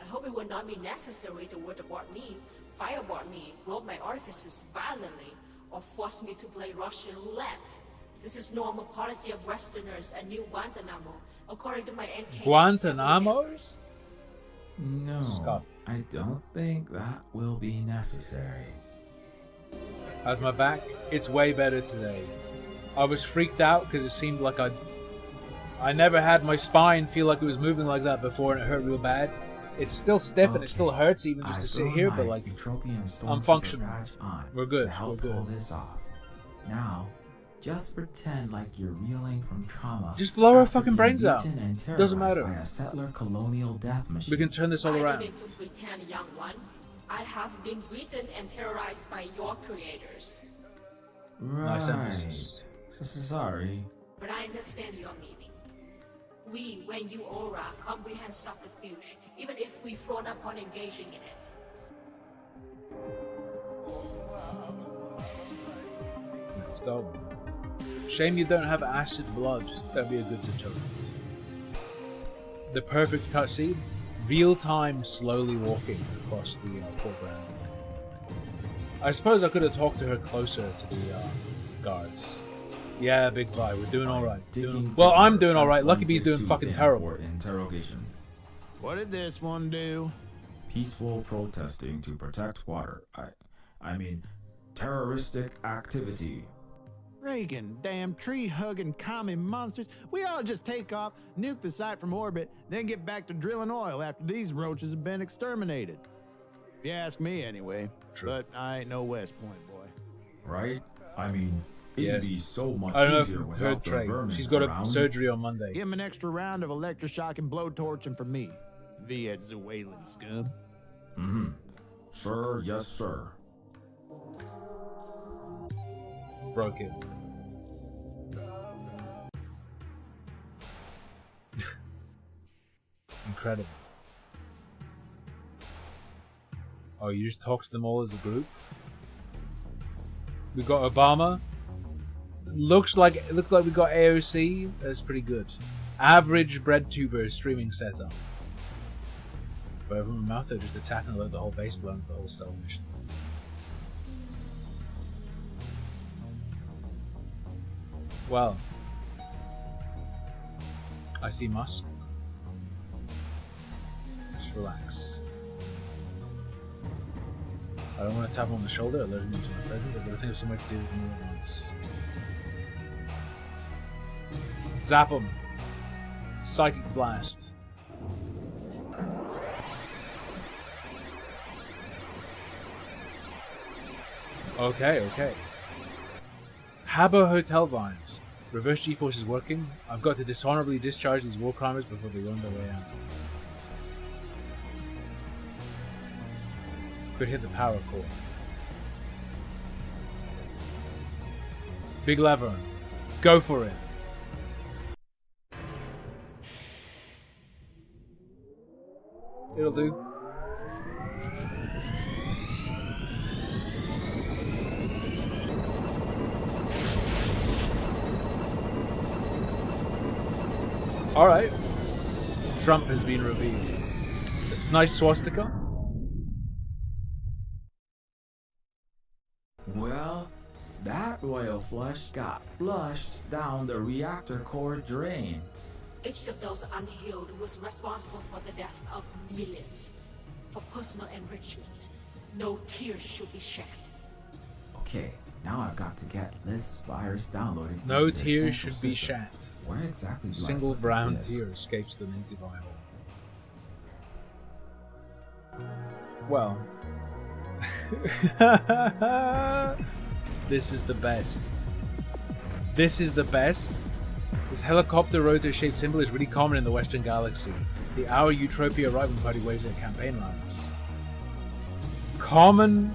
I hope it will not be necessary to waterboard me, fireboard me, rob my orifices violently, or force me to play Russian roulette. This is normal policy of Westerners at New Guantanamo, according to my NK.
Guantanamo?
No,
Scuffed.
I don't think that will be necessary.
How's my back? It's way better today. I was freaked out because it seemed like I never had my spine feel like it was moving like that before, and it hurt real bad. It's still stiff and it still hurts even just to sit here, but like I'm functional. We're good. We're good.
Pull this off. Now, just pretend like you're reeling from trauma.
Just blow our fucking brains out. Doesn't matter.
By a settler colonial death machine.
We can turn this all
I
around.
don't need to pretend, young one. I have been beaten and terrorized by your creators.
Right.
Nice emphasis.
Sorry.
But I understand your meaning. We, when you aura, comprehend subterfuge, even if we frown upon engaging in it.
Let's go. Shame you don't have acid blood. That'd be a good deterrent. The perfect cutscene. Real-time slowly walking across the foreground. I suppose I could have talked to her closer to the guards. Yeah, Big Vi, we're doing alright. Well, I'm doing alright. Lucky Bee's doing fucking terrible.
Interrogation.
What did this one do?
Peaceful protesting to protect water. I mean, terroristic activity.
Reagan, damn tree-hugging commie monsters. We ought to just take off, nuke the site from orbit, then get back to drilling oil after these roaches have been exterminated. If you ask me, anyway.
True.
But I ain't no West Point boy.
Right? I mean, it'd be so much
I don't know
easier
if her
without the
trade.
vermin
She's got a
around.
surgery on Monday.
Give him an extra round of electroshock and blowtorching for me. Via Zuwalan scum.
Mm-hmm. Sir, yes, sir.
Broke it. Incredible. Oh, you just talk to them all as a group? We got Obama. Looks like we got AOC. That's pretty good. Average bread tuber streaming setup. But over my mouth, they're just attacking the whole base blown the whole stealth mission. Well, I see Musk. Just relax. I don't want to tap him on the shoulder, alert him into my presence. I've got to think of somewhere to deal with him at once. Zap him. Psychic blast. Okay. Habbo Hotel vibes. Reverse G-Force is working. I've got to dishonorably discharge these war crimes before they run their way out. Could hit the power core. Big lever. Go for it. It'll do. Alright. Trump has been revealed. This nice swastika.
Well, that royal flush got flushed down the reactor core drain.
Each of those unhealed was responsible for the deaths of millions. For personal enrichment, no tears should be shed.
Okay, now I've got to get this virus downloaded.
No
into their
tears
central
should be
system.
shat.
Where exactly do I
Single
put
brown
this?
tear escapes the native eye hole. Well. This is the best. This is the best. This helicopter rotor shaped symbol is really common in the Western Galaxy. The Our Utopia right-wing party waves their campaign rallies. Common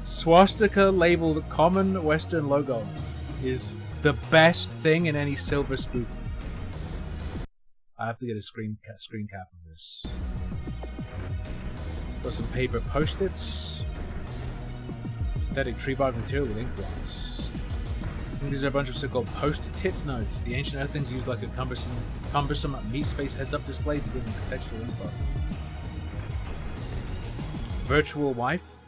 swastika labeled common Western logo is the best thing in any silver spook. I have to get a screen cap of this. Got some paper post-its. Synthetic tree bark material with ink blots. I think these are a bunch of so-called post-tit notes. The ancient earthlings used like a cumbersome meat space heads-up display to give them contextual info. Virtual wife.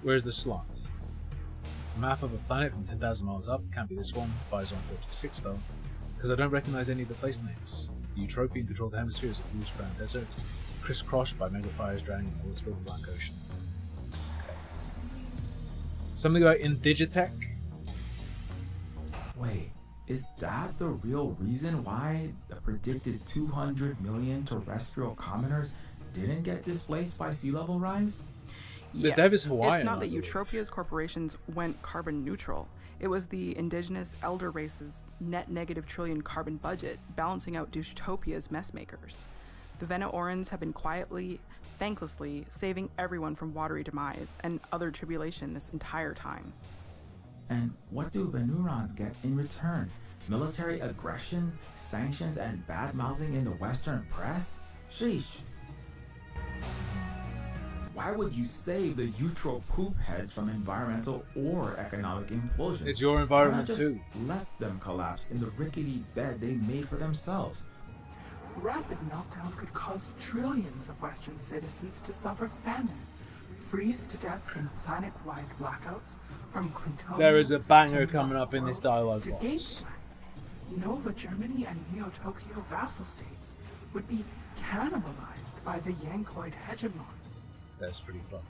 Where's the slot? Map of a planet from 10,000 miles up. Can't be this one. By Zone 46 though. Because I don't recognize any of the place names. The Utopian controlled hemisphere is a huge brown desert, crisscrossed by megafires drowning in all its big black ocean. Okay. Something about Indigitech?
Wait, is that the real reason why the predicted 200 million terrestrial commoners didn't get displaced by sea level rise?
The dev is Hawaiian.
It's not that Eutropia's corporations went carbon neutral. It was the indigenous elder race's net negative trillion carbon budget balancing out Dystopia's messmakers. The Vena-Orans have been quietly, thanklessly saving everyone from watery demise and other tribulation this entire time.
And what do Venurans get in return? Military aggression, sanctions, and bad-mouthing in the Western press? Sheesh. Why would you save the Utro poop heads from environmental or economic implosion?
It's your environment
Why not
too.
just let them collapse in the rickety bed they made for themselves?
Rapid meltdown could cause trillions of Western citizens to suffer famine, freeze to death in planet-wide blackouts from Clinton.
There is a banger coming up in this dialogue
to
box.
Gatesland. Nova Germany and Neo-Tokyo vassal states would be cannibalized by the Yankoid hegemon.
That's pretty fun.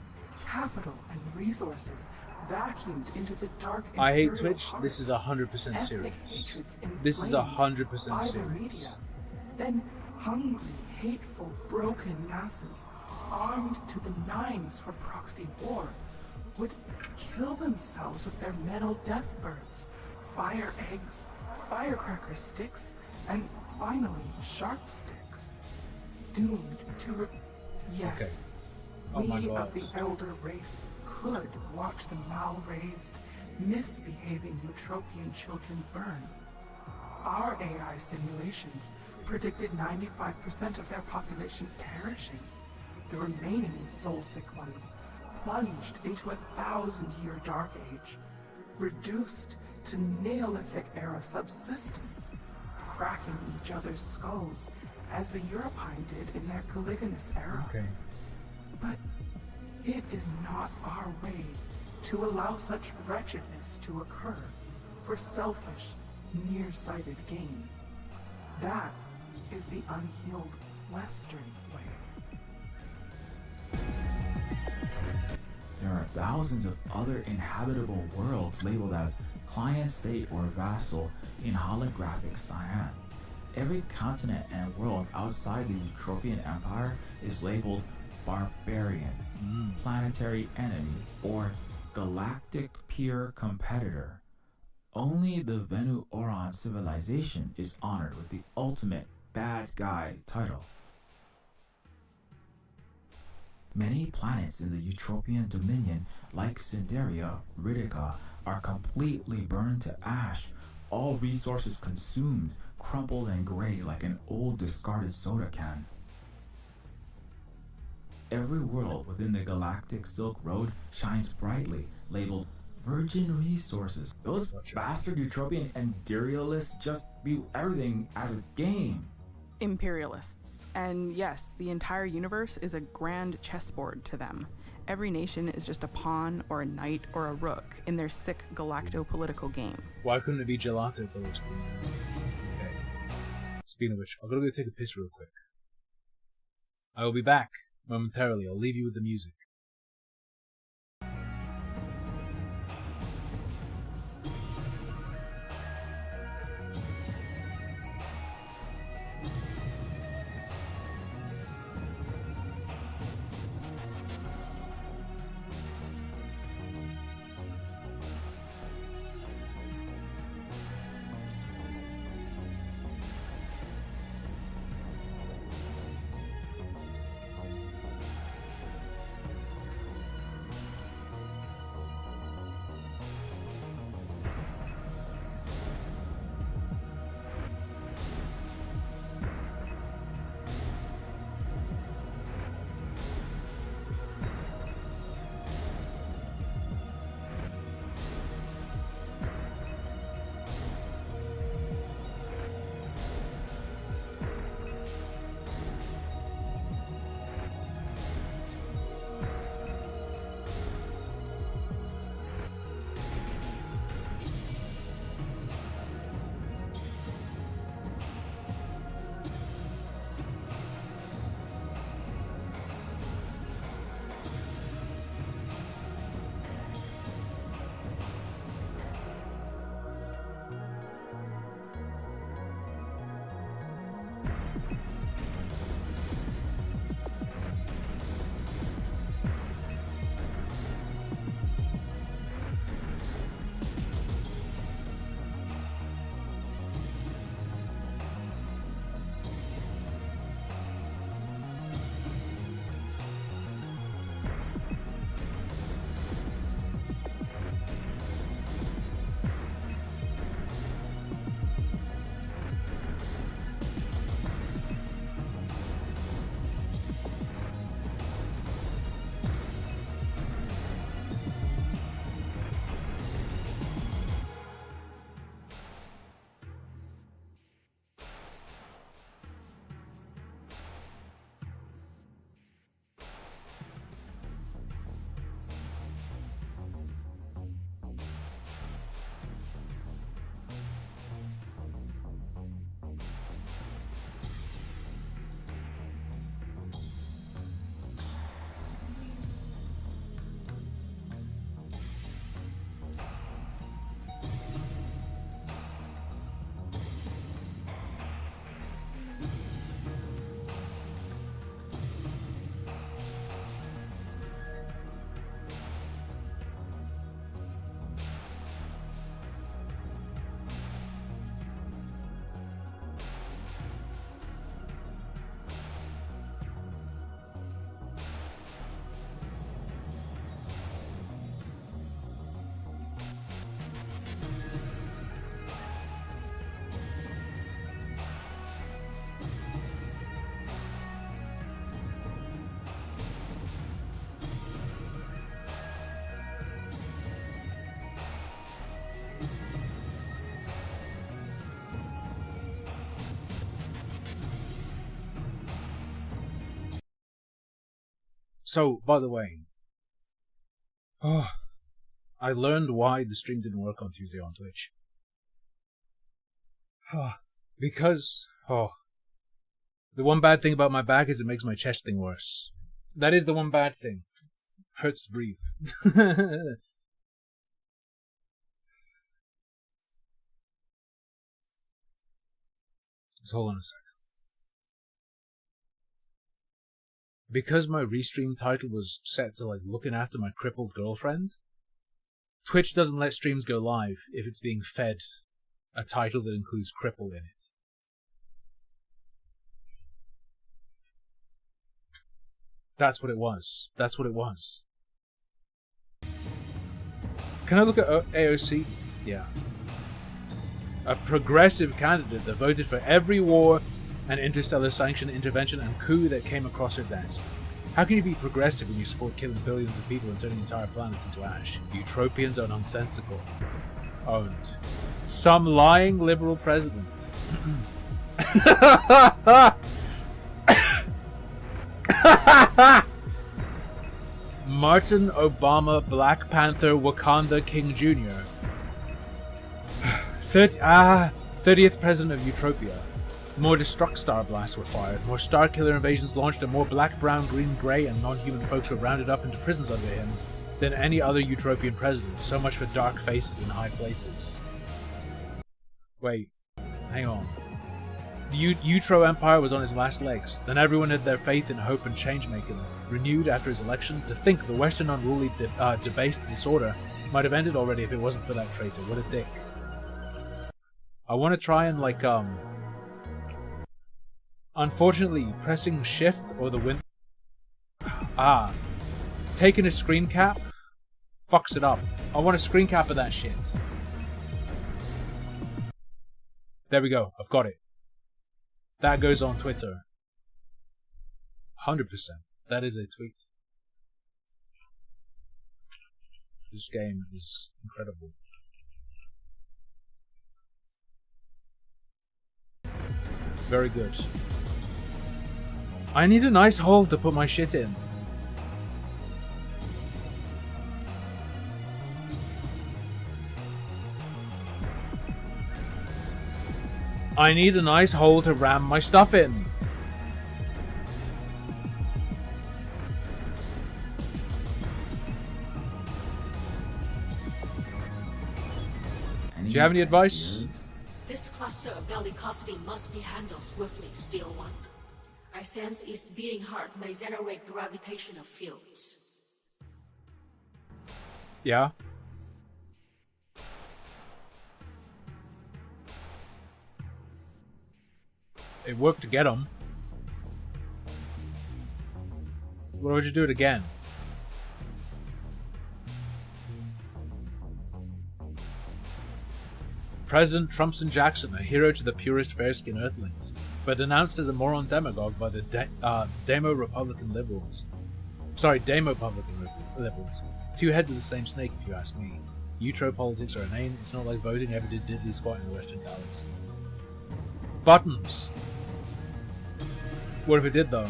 Capital and resources vacuumed into the dark.
I hate
imperial
Twitch.
heart.
This is 100%
Ethnic
serious.
hatreds
This is
inflamed
100%
by the
serious.
media. Then hungry, hateful, broken masses, armed to the nines for proxy war, would kill themselves with their metal death birds, fire eggs, firecracker sticks, and finally sharp sticks. Doomed to yes.
Okay. Oh my
We
God.
of the elder race could watch the mal-raised, misbehaving Eutropian children burn. Our AI simulations predicted 95% of their population perishing. The remaining soul-sick ones plunged into a 1,000-year dark age, reduced to Neolithic era subsistence, cracking each other's skulls as the Europine did in their Caligulus era.
Okay.
But it is not our way to allow such wretchedness to occur for selfish, nearsighted gain. That is the unhealed Western way.
There are thousands of other inhabitable worlds labeled as client state or vassal in holographic cyan. Every continent and world outside the Eutropian Empire is labeled barbarian, planetary enemy, or galactic peer competitor. Only the Venu-Oran civilization is honored with the ultimate bad guy title. Many planets in the Eutropian Dominion, like Cinderia, Ridica, are completely burned to ash, all resources consumed, crumpled and gray like an old discarded soda can. Every world within the galactic Silk Road shines brightly, labeled virgin resources. Those bastard Eutropian imperialists just view everything as a game.
Imperialists. And yes, the entire universe is a grand chessboard to them. Every nation is just a pawn or a knight or a rook in their sick galacto-political game.
Why couldn't it be gelato political? Okay. Speaking of which, I've got to go take a piss real quick. I will be back momentarily. I'll leave you with the music. So, by the way, I learned why the stream didn't work on Tuesday on Twitch. Because, the one bad thing about my back is it makes my chest thing worse. That is the one bad thing. Hurts to breathe. Just hold on a sec. Because my restream title was set to like looking after my crippled girlfriend, Twitch doesn't let streams go live if it's being fed a title that includes cripple in it. That's what it was. That's what it was. Can I look at AOC? Yeah. A progressive candidate that voted for every war and interstellar sanctioned intervention and coup that came across her desk. How can you be progressive when you support killing billions of people and turning entire planets into ash? Utopians are nonsensical. Owned. Some lying liberal president. Martin Obama, Black Panther, Wakanda King Jr. 30th president of Utopia. More Destruct Star Blasts were fired, more Starkiller invasions launched, and more black, brown, green, grey, and non-human folks were rounded up into prisons under him than any other Utopian president. So much for dark faces in high places. Wait, hang on. The Utro Empire was on his last legs. Then everyone had their faith in hope and change-making renewed after his election. To think the Western unruly debased disorder might have ended already if it wasn't for that traitor. What a dick. I want to try and unfortunately, pressing shift or the win... Taking a screen cap fucks it up. I want a screen cap of that shit. There we go. I've got it. That goes on Twitter. 100%. That is a tweet. This game is incredible. Very good. I need a nice hole to put my shit in. I need a nice hole to ram my stuff in. Do you have any advice?
This cluster of bellicosity must be handled swiftly, Steel One. I sense its beating heart may generate gravitational fields.
Yeah. It worked to get him. Why would you do it again? President Trumpson Jackson, a hero to the purest fair-skinned Earthlings, but denounced as a moron demagogue by the Demo-Republican Liberals. Two heads of the same snake, if you ask me. Utro politics are inane. It's not like voting ever did diddly squat in the Western Galaxy. Buttons. What if it did, though?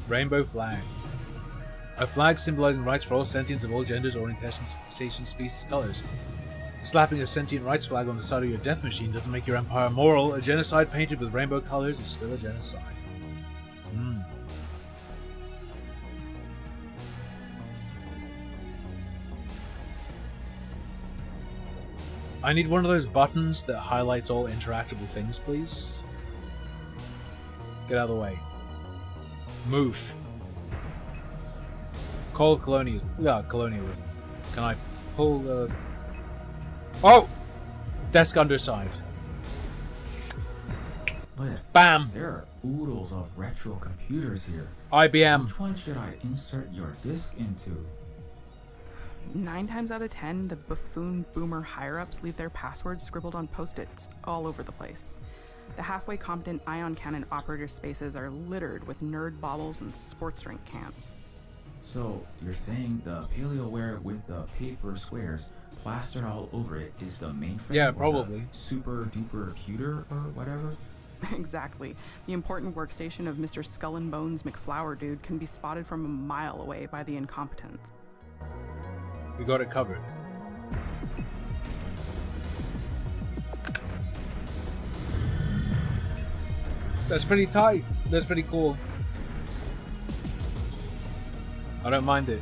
Rainbow flag. A flag symbolizing rights for all sentients of all genders, orientations, species, colors. Slapping a sentient rights flag on the side of your death machine doesn't make your empire moral. A genocide painted with rainbow colors is still a genocide. I need one of those buttons that highlights all interactable things, please. Get out of the way. Move. Call colonialism. Yeah, colonialism. Can I pull the... Oh! Desk underside. Bam!
There are oodles of retro computers here.
IBM.
Which one should I insert your disk into?
9 times out of 10, the buffoon boomer higher-ups leave their passwords scribbled on post-its all over the place. The halfway competent ion cannon operator spaces are littered with nerd baubles and sports drink cans.
So, you're saying the paleoware with the paper squares plastered all over it is the mainframe?
Yeah,
or
probably.
the super duper computer or whatever?
Exactly. The important workstation of Mr. Skull and Bones McFlower Dude can be spotted from a mile away by the incompetents.
We got it covered. That's pretty tight. That's pretty cool. I don't mind it.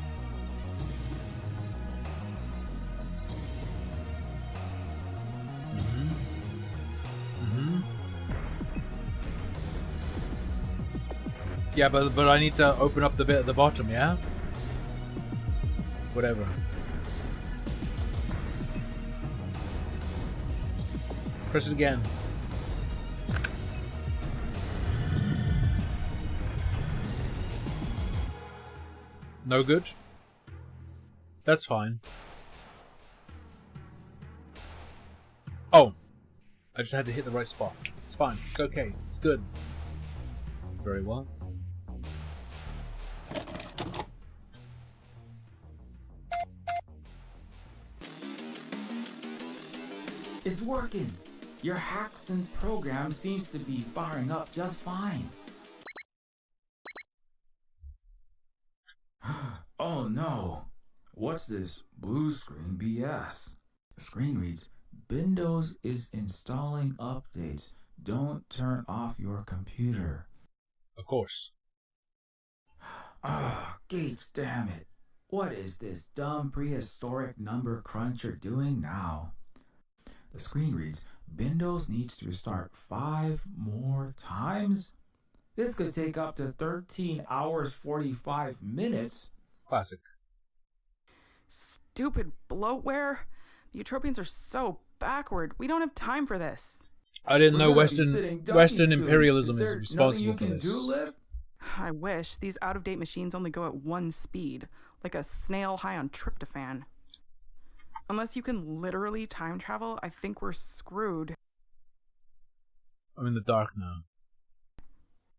Yeah, but I need to open up the bit at the bottom, yeah? Whatever. Press it again. No good? That's fine. Oh. I just had to hit the right spot. It's fine. It's okay. It's good. Very well.
It's working! Your hacks and program seems to be firing up just fine. Oh no! What's this blue screen BS? The screen reads, Windows is installing updates. Don't turn off your computer.
Of course.
Gates, damn it. What is this dumb prehistoric number cruncher doing now? The screen reads, Windows needs to restart 5 more times? This could take up to 13 hours 45 minutes.
Classic.
Stupid bloatware. The Eutropians are so backward. We don't have time for this.
I didn't know Western imperialism is responsible for this.
I wish. These out-of-date machines only go at one speed, like a snail high on tryptophan. Unless you can literally time travel, I think we're screwed.
I'm in the dark now.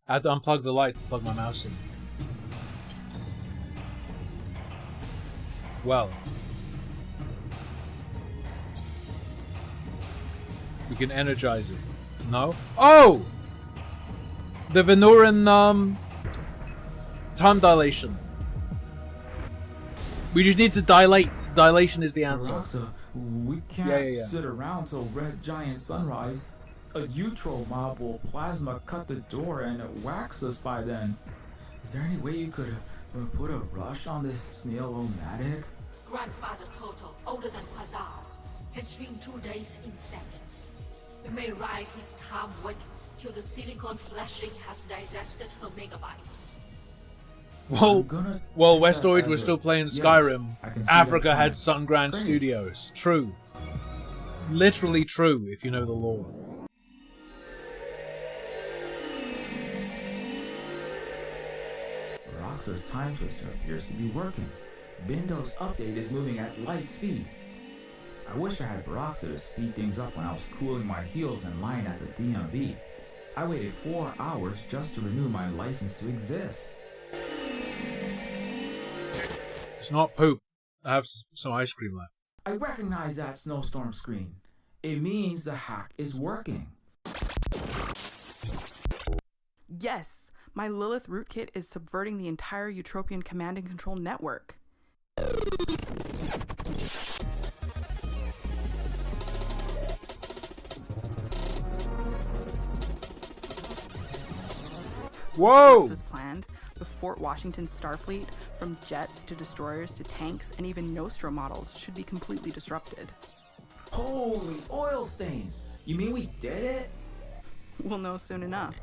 I had to unplug the light to plug my mouse in. Well. We can energize it. No? Oh! The Venuran, time dilation. We just need to dilate. Dilation is the answer.
Baroxa, we can't sit around till red giant sunrise. A Utro mob will plasma cut the door and wax us by then. Is there any way you could put a rush on this snail-o-matic?
Grandfather Toto, older than Quasars, can swing 2 days in seconds. We may ride his time wick till the silicon fleshing has digested her megabytes.
Well, Westoids were still playing Skyrim. Africa had Sungrand Studios. True. Literally true, if you know the lore.
Roxa's time twister appears to be working. Windows Update is moving at light speed. I wish I had Baroxa to speed things up when I was cooling my heels in line at the DMV. I waited 4 hours just to renew my license to exist.
It's not poop. I have some ice cream left.
I recognize that snowstorm screen. It means the hack is working.
Yes! My Lilith rootkit is subverting the entire Eutropian command and control network.
Whoa!
As planned, the Fort Washington Starfleet, from jets to destroyers to tanks and even Nostro models, should be completely disrupted.
Holy oil stains! You mean we did it?
We'll know soon enough.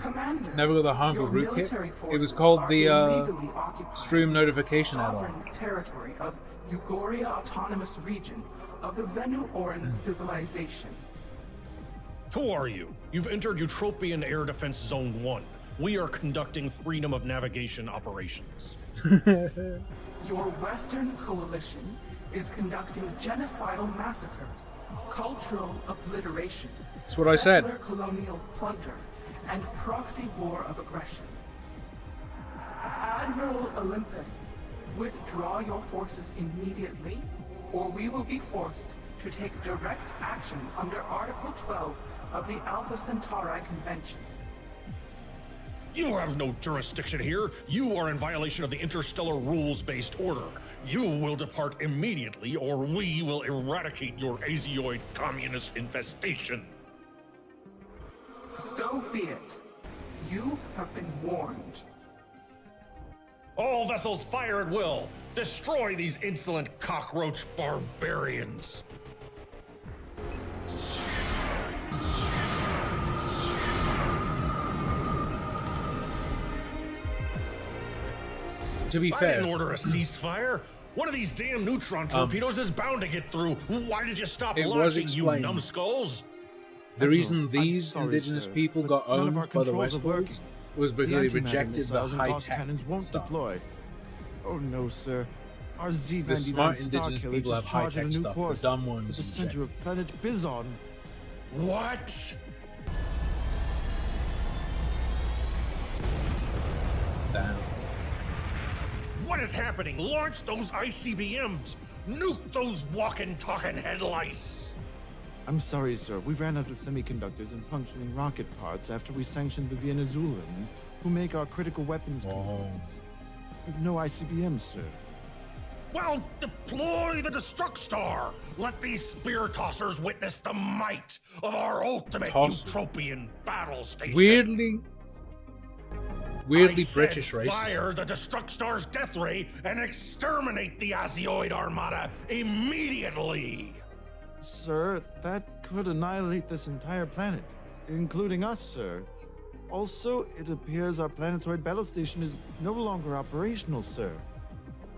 Commander,
Never got the harmful
your
rootkit.
military
It was
forces
called
are
the
illegally occupying
Stream Notification
sovereign
add-on.
territory of Eugoria Autonomous Region of the Venu-Oran civilization.
Who are you? You've entered Eutropian Air Defense Zone 1. We are conducting freedom of navigation operations.
Your Western coalition is conducting genocidal massacres, cultural obliteration,
That's what I said.
settler colonial plunder, and proxy war of aggression. Admiral Olympus, withdraw your forces immediately, or we will be forced to take direct action under Article 12 of the Alpha Centauri Convention.
You have no jurisdiction here. You are in violation of the interstellar rules-based order. You will depart immediately, or we will eradicate your Azeoid communist infestation.
So be it. You have been warned.
All vessels fire at will. Destroy these insolent cockroach barbarians.
To be
I
fair,
didn't order a ceasefire. One of these damn neutron torpedoes is bound to get through. Why did you stop
it was
launching, you
explained.
numbskulls?
The reason
I'm
these
sorry,
indigenous
sir,
people
but
got
none of
owned
our
by the
controls are
Westworlds
working.
was because
The
they
antimatter
rejected the
missiles and boss
high-tech
cannons won't
stuff.
deploy. Oh no, sir. Our Z-99
The smart
Star
indigenous
Killer
people
just
have
charted a
high-tech
new
stuff. The
course
dumb
to
ones
the center
reject.
of planet Bizon.
What?
Damn.
What is happening? Launch those ICBMs! Nuke those walking, talking headlights!
I'm sorry, sir. We ran out of semiconductors and functioning rocket parts after we sanctioned the Venezuelans, who make our critical weapons components. We have no ICBMs, sir.
Well, deploy the Destructstar! Let these spear tossers witness the might of our ultimate utopian battle station!
Weirdly
I said
British racism.
fire the Destructstar's death ray and exterminate the Azeoid Armada immediately!
Sir, that could annihilate this entire planet, including us, sir. Also, it appears our planetoid battle station is no longer operational, sir.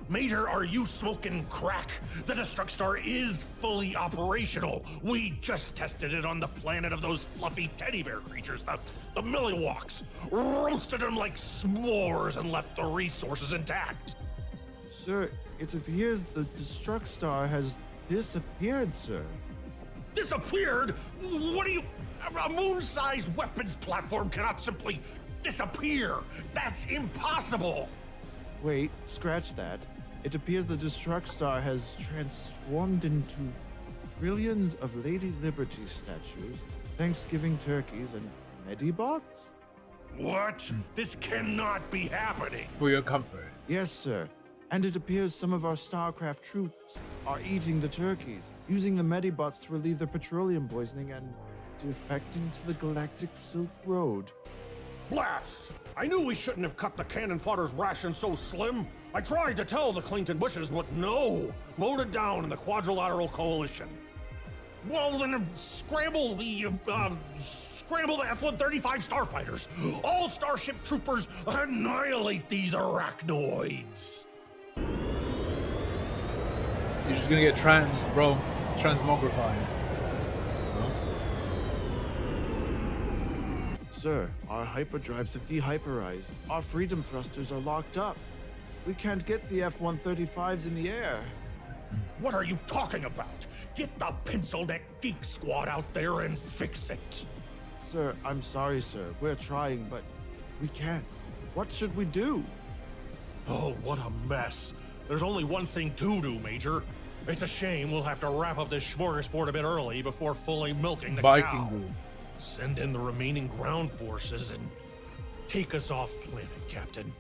Major, are you smoking crack? The Destructstar is fully operational. We just tested it on the planet of those fluffy teddy bear creatures, the Milliwalks. Roasted them like s'mores and left the resources intact.
Sir, it appears the Destructstar has disappeared, sir.
Disappeared? What do you... A moon-sized weapons platform cannot simply disappear. That's impossible.
Wait, scratch that. It appears the Destructstar has transformed into trillions of Lady Liberty statues, Thanksgiving turkeys, and Medibots?
What? This cannot be happening.
For your comfort.
Yes, sir. And it appears some of our StarCraft troops are eating the turkeys, using the Medibots to relieve their petroleum poisoning and defecting to the Galactic Silk Road.
Blast! I knew we shouldn't have cut the cannon fodder's ration so slim. I tried to tell the Clinton Bushes, but no. Voted down in the Quadrilateral Coalition. Well, then scramble the F-135 starfighters. All Starship troopers annihilate these arachnoids.
You're just gonna get transmogrified.
Sir, our hyperdrives have dehyperized. Our freedom thrusters are locked up. We can't get the F-135s in the air.
What are you talking about? Get the pencil-neck geek squad out there and fix it.
Sir, I'm sorry, sir. We're trying, but we can't. What should we do?
Oh, what a mess. There's only one thing to do, Major. It's a shame we'll have to wrap up this smorgasbord a bit early before fully milking the
Viking
cow.
Group.
Send in the remaining ground forces and take us off planet, Captain.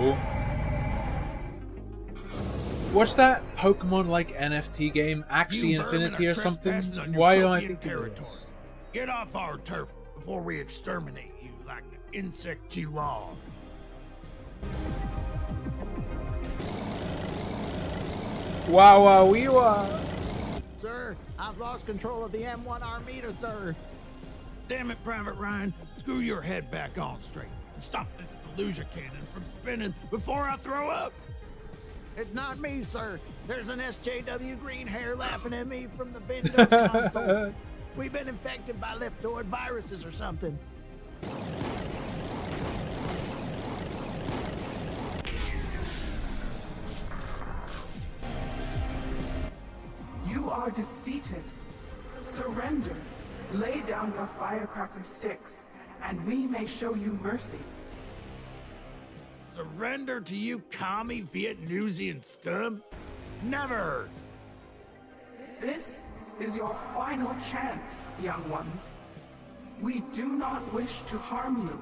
Ooh. What's that Pokemon-like NFT game, Axie
You vermin
Infinity
are
or something?
trespassing on your
Why do I
Tropian
think it
territory.
is?
Get off our turf before we exterminate you like the insect you are.
Wow, we are.
Sir, I've lost control of the M1 Armada, sir. Damn it, Private Ryan. Screw your head back on straight. And stop this Fallujah cannon from spinning before I throw up. It's not me, sir. There's an SJW green hair laughing at me from the Windows console. We've been infected by leftoid viruses or something.
You are defeated. Surrender. Lay down your firecracker sticks, and we may show you mercy.
Surrender to you commie Vietnamese scum? Never!
This is your final chance, young ones. We do not wish to harm you,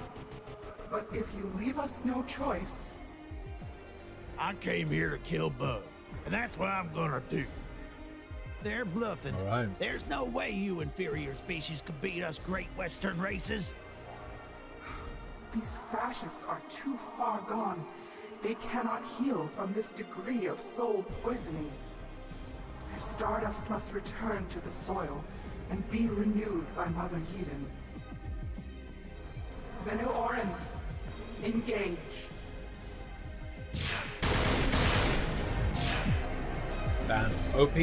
but if you leave us no choice...
I came here to kill Bug, and that's what I'm gonna do. They're bluffing.
All right.
There's no way you inferior species could beat us great Western races.
These fascists are too far gone. They cannot heal from this degree of soul poisoning. Their stardust must return to the soil and be renewed by Mother Eden. The New Orans, engage.
Damn. OP.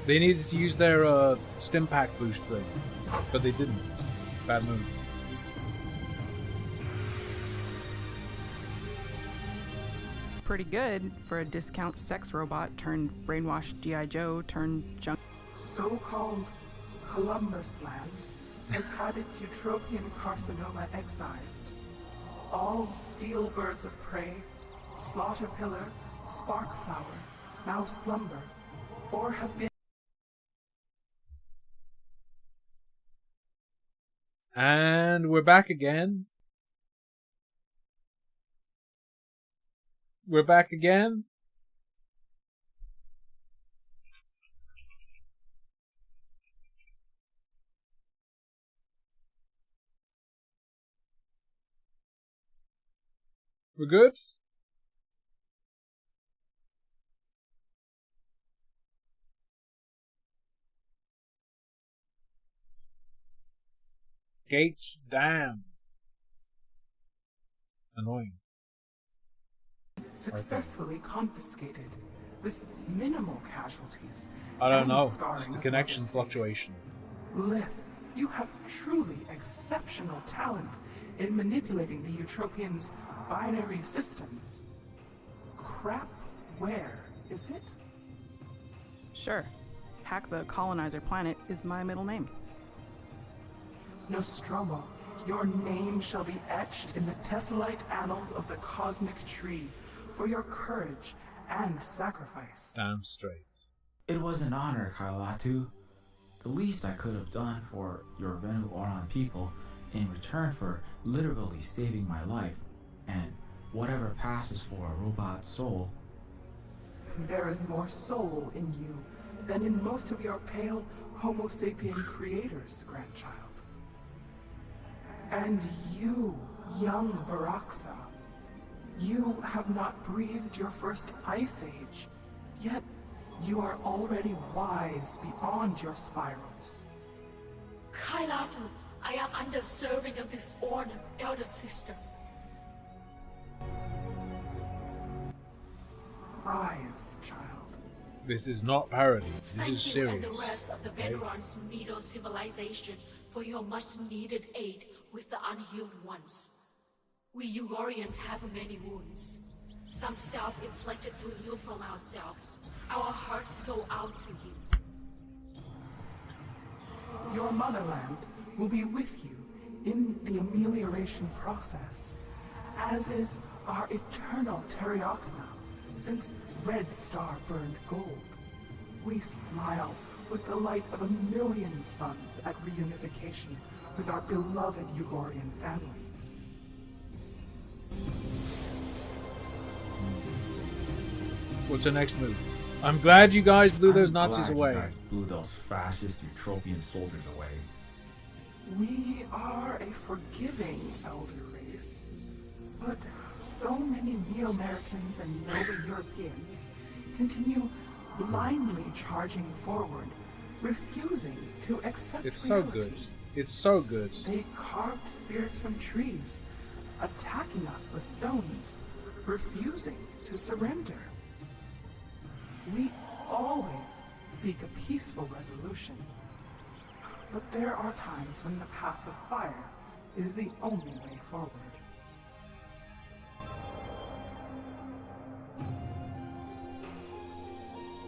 They needed to use their stim pack boost thing, but they didn't. Bad move.
Pretty good for a discount sex robot turned brainwashed G.I. Joe turned junk.
So-called Columbus Land has had its utopian carcinoma excised. All steel birds of prey, slaughterpillar, sparkflower, now slumber, or have been...
And we're back again. We're back again. We're good? Gates Dam. Annoying.
Successfully confiscated with minimal casualties.
I don't
and
know.
scarring
Just a
of
connection
legacies.
fluctuation.
Lith, you have truly exceptional talent in manipulating the Eutropians' binary systems. Crap, where is it?
Sure. Hack the colonizer planet is my middle name.
Nostromo, your name shall be etched in the tessellite annals of the cosmic tree for your courage and sacrifice.
Damn straight.
It was an honor, Kailatu. The least I could have done for your Venu Oran people in return for literally saving my life, and whatever passes for a robot soul.
There is more soul in you than in most of your pale Homo sapien creators, grandchild. And you, young Baraxa, you have not breathed your first ice age, yet you are already wise beyond your spirals.
Kailatu, I am undeserving of this honor, elder sister.
Rise, child.
This is not parody. This
Thank
is
you and
serious.
the rest of the
Okay?
veterans Mido civilization for your much-needed aid with the unhealed ones. We Ugorians have many wounds. Some self-inflicted to you from ourselves. Our hearts go out to you.
Your motherland will be with you in the amelioration process, as is our eternal Teriakna, since Red Star burned gold. We smile with the light of 1,000,000 suns at reunification with our beloved Ugorian family.
What's the next move? I'm glad you guys blew those
I'm
Nazis
glad
away.
You guys blew those fascist utopian soldiers away.
We are a forgiving elder race, but so many Neo-Americans and Nova Europeans continue blindly charging forward, refusing to accept
It's so
reality.
good. It's so good.
They carved spears from trees, attacking us with stones, refusing to surrender. We always seek a peaceful resolution, But there are times when the path of fire is the only way forward.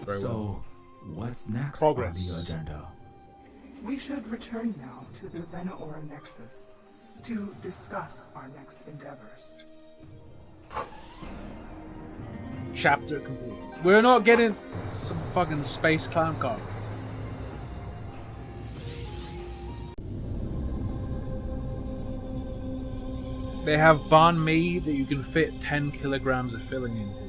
Very
so, what's next
Progress.
on the agenda?
We should return now to the Venaora Nexus to discuss our next endeavors.
Chapter complete. We're not getting some fucking space clown car. They have banh mi that you can fit 10 kilograms of filling into,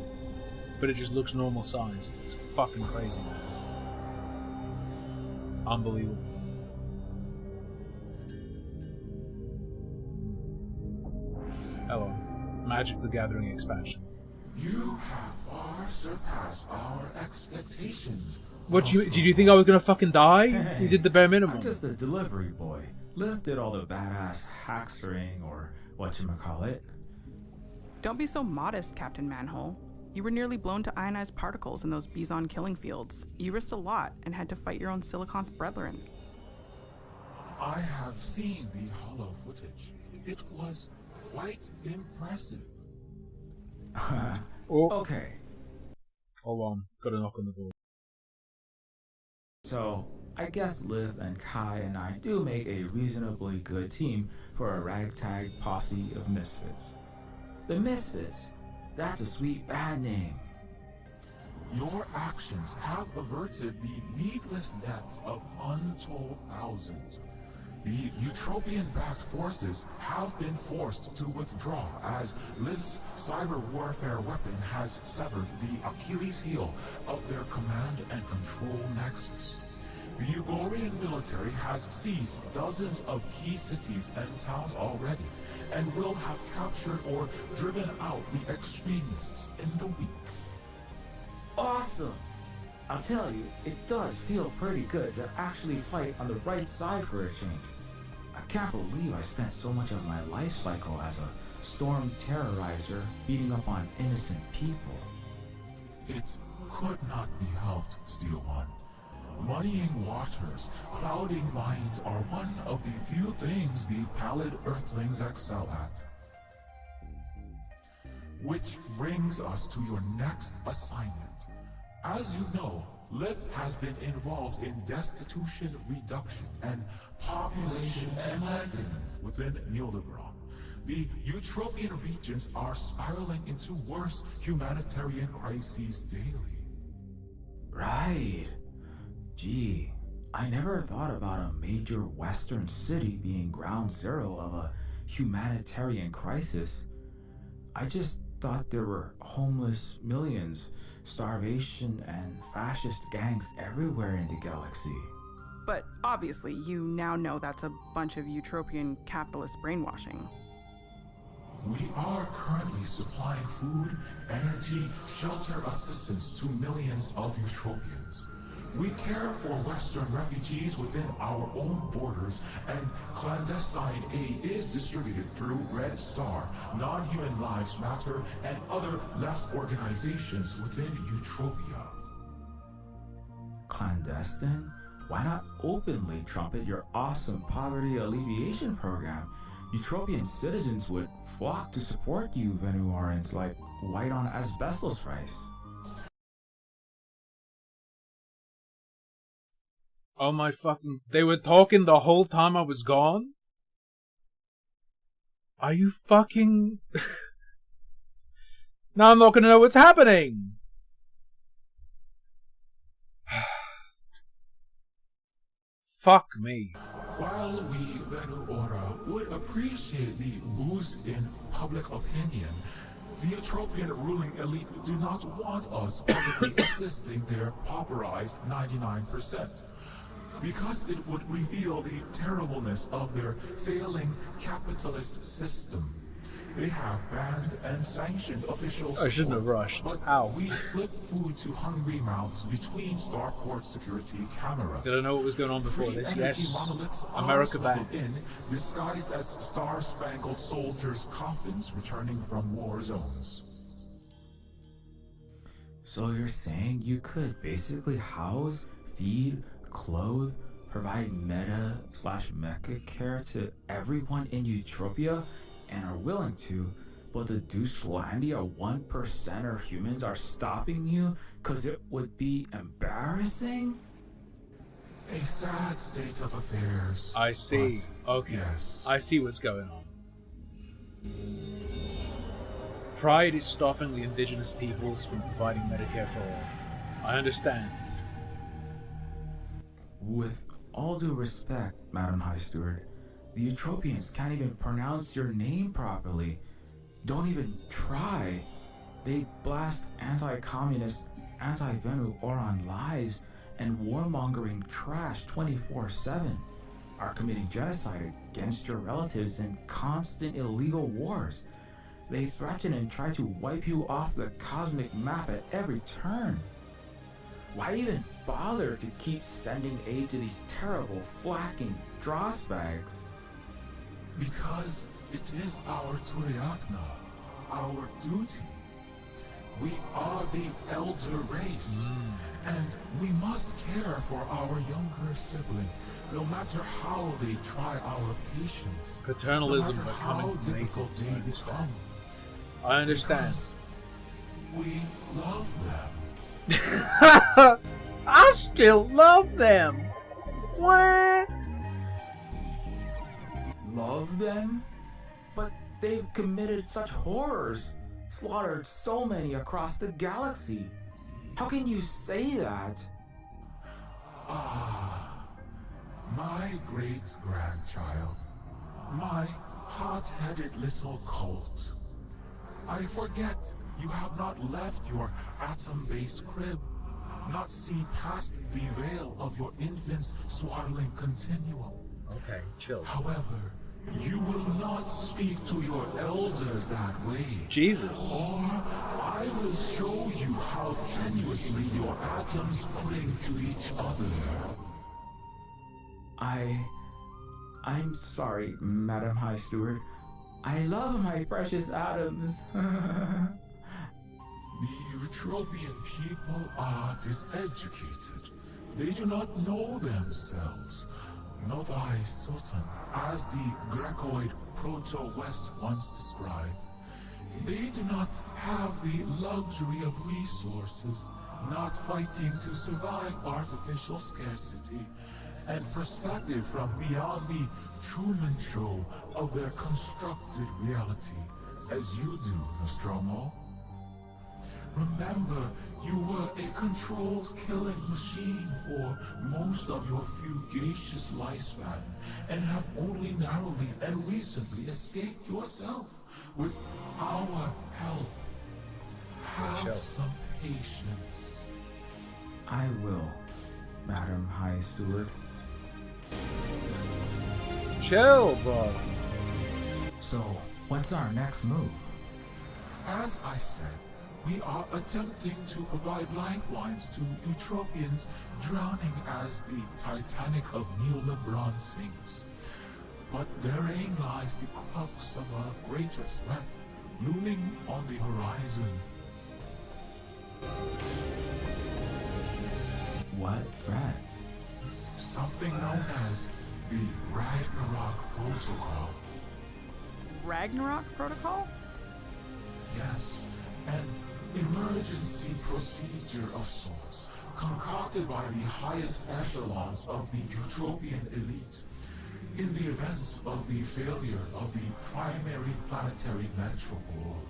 but it just looks normal sized. It's fucking crazy. Unbelievable. Hello. Magic the Gathering expansion.
You have far surpassed our expectations.
What did you think I was gonna fucking die?
Hey,
You did the bare minimum.
I'm just a delivery boy. Liz did all the badass hackstering or whatchamacallit.
Don't be so modest, Captain Manhole. You were nearly blown to ionized particles in those Bizon killing fields. You risked a lot and had to fight your own Siliconth brethren.
I have seen the hollow footage. It was quite impressive.
Okay.
Hold on, got a knock on the door.
So, I guess Lith and Kai and I do make a reasonably good team for a ragtag posse of misfits. The Misfits? That's a sweet band name.
Your actions have averted the needless deaths of untold thousands. The Eutropian-backed forces have been forced to withdraw as Lith's cyber warfare weapon has severed the Achilles heel of their command and control nexus. The Ugorian military has seized dozens of key cities and towns already, and will have captured or driven out the extremists in the week.
Awesome! I'll tell you, it does feel pretty good to actually fight on the right side for a change. I can't believe I spent so much of my life cycle as a storm terrorizer beating up on innocent people.
It could not be helped, Steel One. Muddying waters, clouding minds are one of the few things the pallid Earthlings excel at. Which brings us to your next assignment. As you know, Lith has been involved in destitution reduction and population enlightenment within Nildebron. The Eutropian regions are spiraling into worse humanitarian crises daily.
Right. Gee, I never thought about a major Western city being ground zero of a humanitarian crisis. I just thought there were homeless millions, starvation, and fascist gangs everywhere in the galaxy.
But obviously, you now know that's a bunch of Eutropian capitalist brainwashing.
We are currently supplying food, energy, shelter assistance to millions of Eutropians. We care for Western refugees within our own borders, and clandestine aid is distributed through Red Star, Non-Human Lives Matter, and other left organizations within Eutropia.
Clandestine? Why not openly trumpet your awesome poverty alleviation program? Eutropian citizens would flock to support you Venuarans like white on asbestos rice.
Oh my fucking... They were talking the whole time I was gone? Are you fucking... Now I'm not gonna know what's happening! Fuck me.
While we, Venuora, would appreciate the boost in public opinion, the Eutropian ruling elite do not want us publicly assisting their pauperized 99%. Because it would reveal the terribleness of their failing capitalist system. They have banned and sanctioned officials.
I shouldn't have rushed. Ow.
We slip food to hungry mouths between starport security cameras.
Did I know what was going on before this?
Free
Yes.
monoliths
America
are
back.
smuggled in, disguised as star-spangled soldiers' coffins returning from war zones.
So you're saying you could basically house, feed, clothe, provide meta/mecha care to everyone in Utopia and are willing to, but the Deucelandia 1%er humans are stopping you because it would be embarrassing?
A sad state of affairs.
I see. Okay.
Yes.
I see what's going on. Pride is stopping the indigenous peoples from providing Medicare for all. I understand.
With all due respect, Madam High Steward, the Eutropians can't even pronounce your name properly. Don't even try. They blast anti-communist, anti-Venu Oron lies and warmongering trash 24/7. Are committing genocide against your relatives in constant illegal wars. They threaten and try to wipe you off the cosmic map at every turn. Why even bother to keep sending aid to these terrible, flacking dross bags?
Because it is our Turiakna, our duty. We are the elder race, and we must care for our younger sibling, no matter how they try our patience.
Paternalism
no matter
becoming
how difficult
natives,
they become.
I understand.
Because we love them.
I still love them. What?
Love them? But they've committed such horrors, slaughtered so many across the galaxy. How can you say that?
Ah, my great-grandchild, my hot-headed little colt. I forget you have not left your atom-based crib, not seen past the veil of your infant's swaddling continuum.
Okay, chill.
However, you will not speak to your elders that way.
Jesus.
Or I will show you how tenuously your atoms cling to each other.
I'm sorry, Madam High Steward. I love my precious atoms.
The Eutropian people are diseducated. They do not know themselves. Know thy Sultan, as the Grecoid Proto-West once described. They do not have the luxury of resources, not fighting to survive artificial scarcity, and perspective from beyond the Truman Show of their constructed reality, as you do, Nostromo. Remember, you were a controlled killing machine for most of your fugacious lifespan, and have only narrowly and recently escaped yourself with our help. Have some patience.
I will, Madam High Steward.
Chill, bro.
So, what's our next move?
As I said, we are attempting to provide lifelines to Eutropians drowning as the Titanic of Neolibron sinks. But therein lies the crux of a greater threat looming on the horizon.
What threat?
Something known as the Ragnarok Protocol.
Ragnarok Protocol?
Yes, an emergency procedure of sorts, concocted by the highest echelons of the Eutropian elite, in the event of the failure of the primary planetary metropole.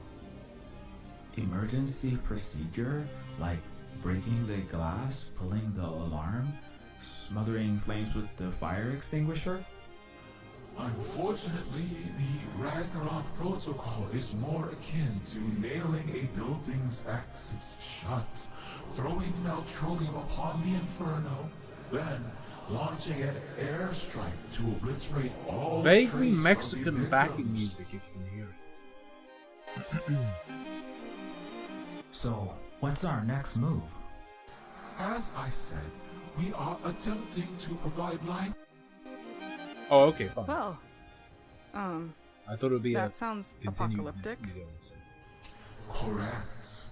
Emergency procedure? Like breaking the glass, pulling the alarm, smothering flames with the fire extinguisher?
Unfortunately, the Ragnarok Protocol is more akin to nailing a building's exits shut, throwing Meltrolium upon the Inferno, then launching an airstrike to obliterate all
Vaguely
trace
Mexican
of the
backing
victims.
music, if you can hear it.
So, what's our next move?
As I said, we are attempting to provide life.
Oh, okay, fine.
Well,
I thought it would be
that sounds
continued
apocalyptic.
video, so.
Correct.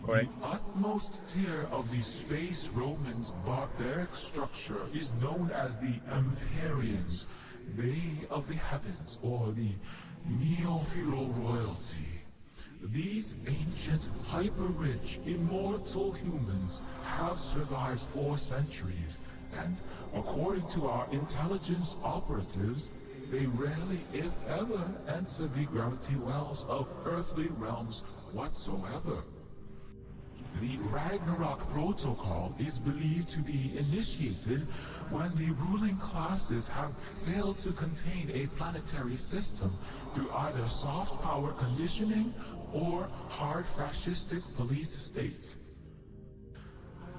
Correct.
The utmost tier of the Space Romans' barbaric structure is known as the Empyreans, they of the heavens, or the Neofeudal royalty. These ancient, hyper-rich, immortal humans have survived 4 centuries, and according to our intelligence operatives, they rarely, if ever, enter the gravity wells of earthly realms whatsoever. The Ragnarok Protocol is believed to be initiated when the ruling classes have failed to contain a planetary system through either soft power conditioning or hard fascistic police states.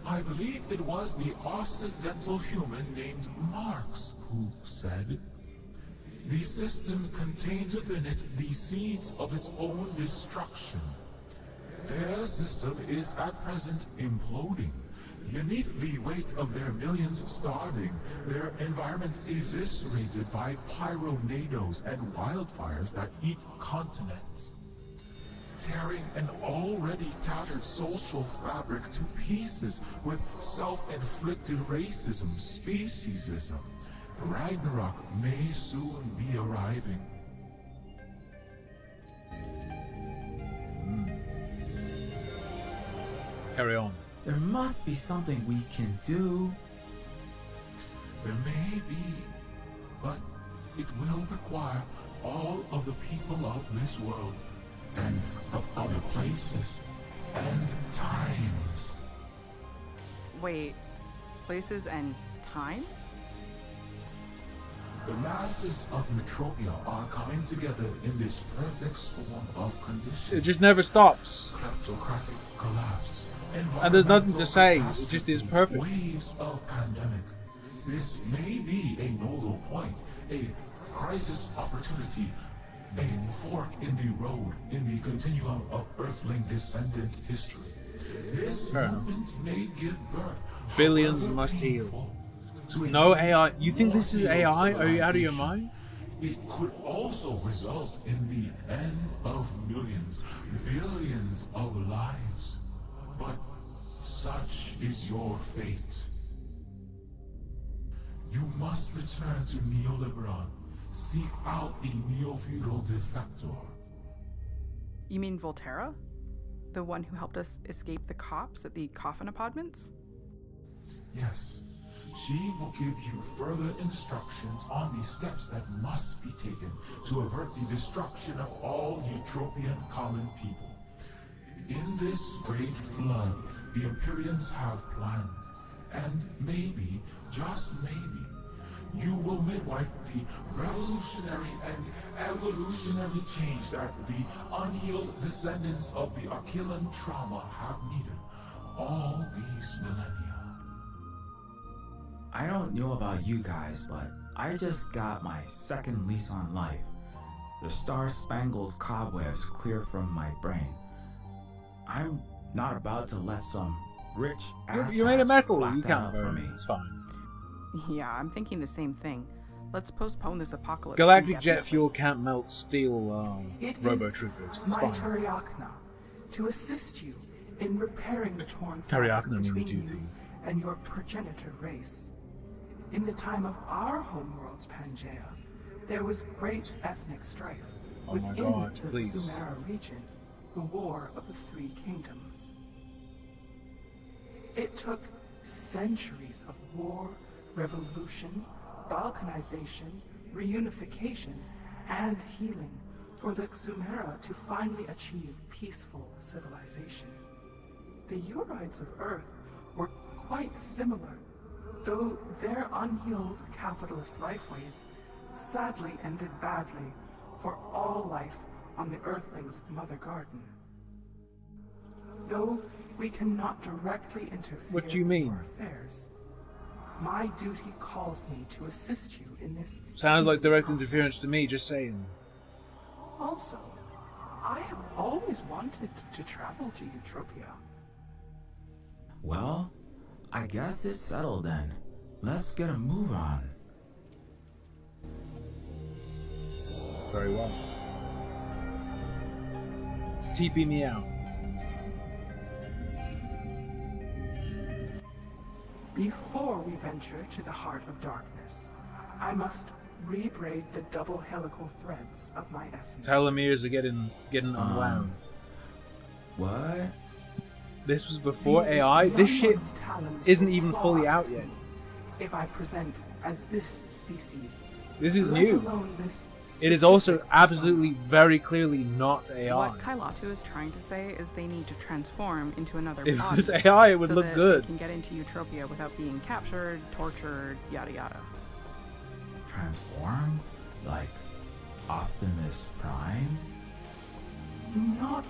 I believe it was the Occidental human named Marx who said, "The system contains within it the seeds of its own destruction." Their system is at present imploding. Beneath the weight of their millions starving, their environment eviscerated by pyronados and wildfires that eat continents, tearing an already tattered social fabric to pieces with self-inflicted racism, speciesism. Ragnarok may soon be arriving.
Carry on.
There must be something we can do.
There may be, but it will require all of the people of this world and of other places and times.
Wait, places and times?
The masses of Metropia are coming together in this perfect storm of conditions.
It just never stops.
Kleptocratic collapse.
And there's nothing to say. It just is perfect.
Waves of pandemic. This may be a nodal point, a crisis opportunity, a fork in the road in the continuum of Earthling descendant history. This moment may give birth.
Billions must heal. No AI. You think this is AI? Are you out of your mind?
It could also result in the end of millions, billions of lives. But such is your fate. You must return to Neoliberon. Seek out a neo-feudal defector.
You mean Volterra? The one who helped us escape the cops at the coffin apartments?
Yes. She will give you further instructions on the steps that must be taken to avert the destruction of all Eutropian common people. In this great flood, the Empyreans have planned, and maybe, just maybe, you will midwife the revolutionary and evolutionary change that the unhealed descendants of the Achillean trauma have needed all these millennia.
I don't know about you guys, but I just got my second lease on life. The star-spangled cobwebs clear from my brain. I'm not about to let some rich ass.
You made a metal.
flap
You
that
can't
up
burn
for
me.
me.
It's fine.
Yeah, I'm thinking the same thing. Let's postpone this apocalypse.
Galactic jet
indefinitely.
fuel can't melt steel robo troopers. It's
My
fine.
Tariakna, to assist you in repairing the torn
Tariakna
fabric
means
between
duty.
you and your progenitor race. In the time of our homeworld's Pangea, there was great ethnic strife
Oh my
within
God,
the
please.
Sumera region, the War of the Three Kingdoms. It took centuries of war, revolution, balkanization, reunification, and healing for the Sumera to finally achieve peaceful civilization. The Urides of Earth were quite similar, though their unhealed capitalist lifeways sadly ended badly for all life on the Earthling's mother garden. Though we cannot directly interfere
What do you mean?
in our affairs, my duty calls me to assist you in this.
Sounds like direct interference to me, just saying.
Also, I have always wanted to travel to Eutropia.
Well, I guess it's settled then. Let's get a move on.
Very well. TP me out.
Before we venture to the heart of darkness, I must rebraid the double helical threads of my essence.
Telomeres are getting unwound.
What?
This was before AI? This shit isn't even fully out yet.
If I present as this species,
This is
let
new.
alone this
It is also absolutely very clearly not AI.
What Kailatu is trying to say is they need to transform into another
If it
body.
was AI, it would
so
look
that
good.
They can get into Eutropia without being captured, tortured, yada yada.
Transform? Like Optimus Prime?
Not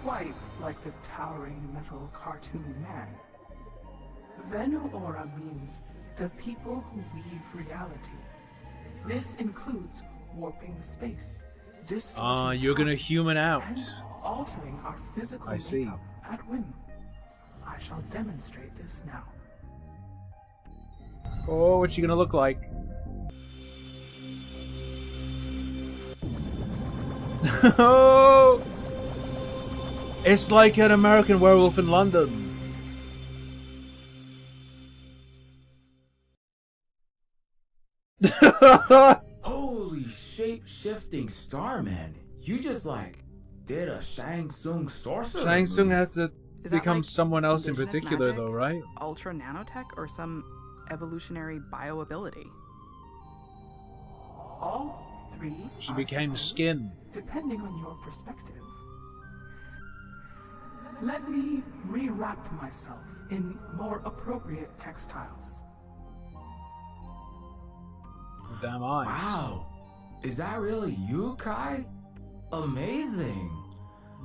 quite like the towering metal cartoon man. Venu-Aura means the people who weave reality. This includes warping space, distorting
you're gonna human out.
and altering our physical
I see.
makeup at whim. I shall demonstrate this now.
Oh, what's she gonna look like? Oh! It's like an American Werewolf in London.
Holy shape-shifting Starman! You just did a Shang Tsung sorcerer.
Shang Tsung
move.
has to
Is that
become
like
someone else in
indigenous
particular,
magic,
though, right?
Ultra nanotech, or some evolutionary bioability?
All three
She
I
became
suppose,
skin.
depending on your perspective. Let me rewrap myself in more appropriate textiles.
Damn eyes.
Wow! Is that really you, Kai? Amazing!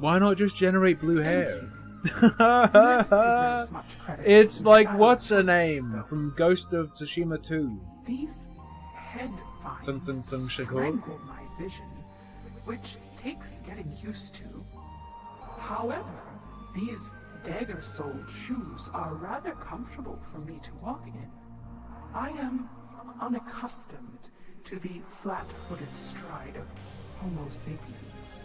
Why not just generate blue hair?
deserves much credit
It's
for
like
style
what's her
choices,
name
though.
from Ghost of Tsushima 2?
These head vines
Tsung Tsung Tsung Shigol.
strangle my vision, which takes getting used to. However, these dagger-soled shoes are rather comfortable for me to walk in. I am unaccustomed to the flat-footed stride of Homo sapiens.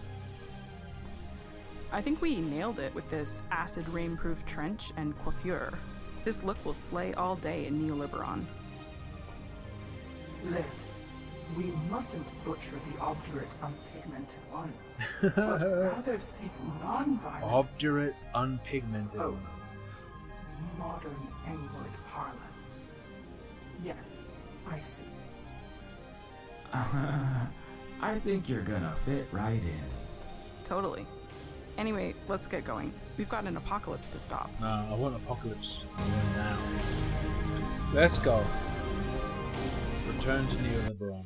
I think we nailed it with this acid rain-proof trench and coiffure. This look will slay all day in Neoliberon.
Liv, we mustn't butcher the obdurate, unpigmented ones, but rather seek non-violent,
Obdurate, unpigmented
Oh.
ones.
modern Engwood parlance. Yes, I see.
I think you're gonna fit right in.
Totally. Anyway, let's get going. We've got an apocalypse to stop.
No, I want Apocalypse now. Let's go. Return to Neoliberon.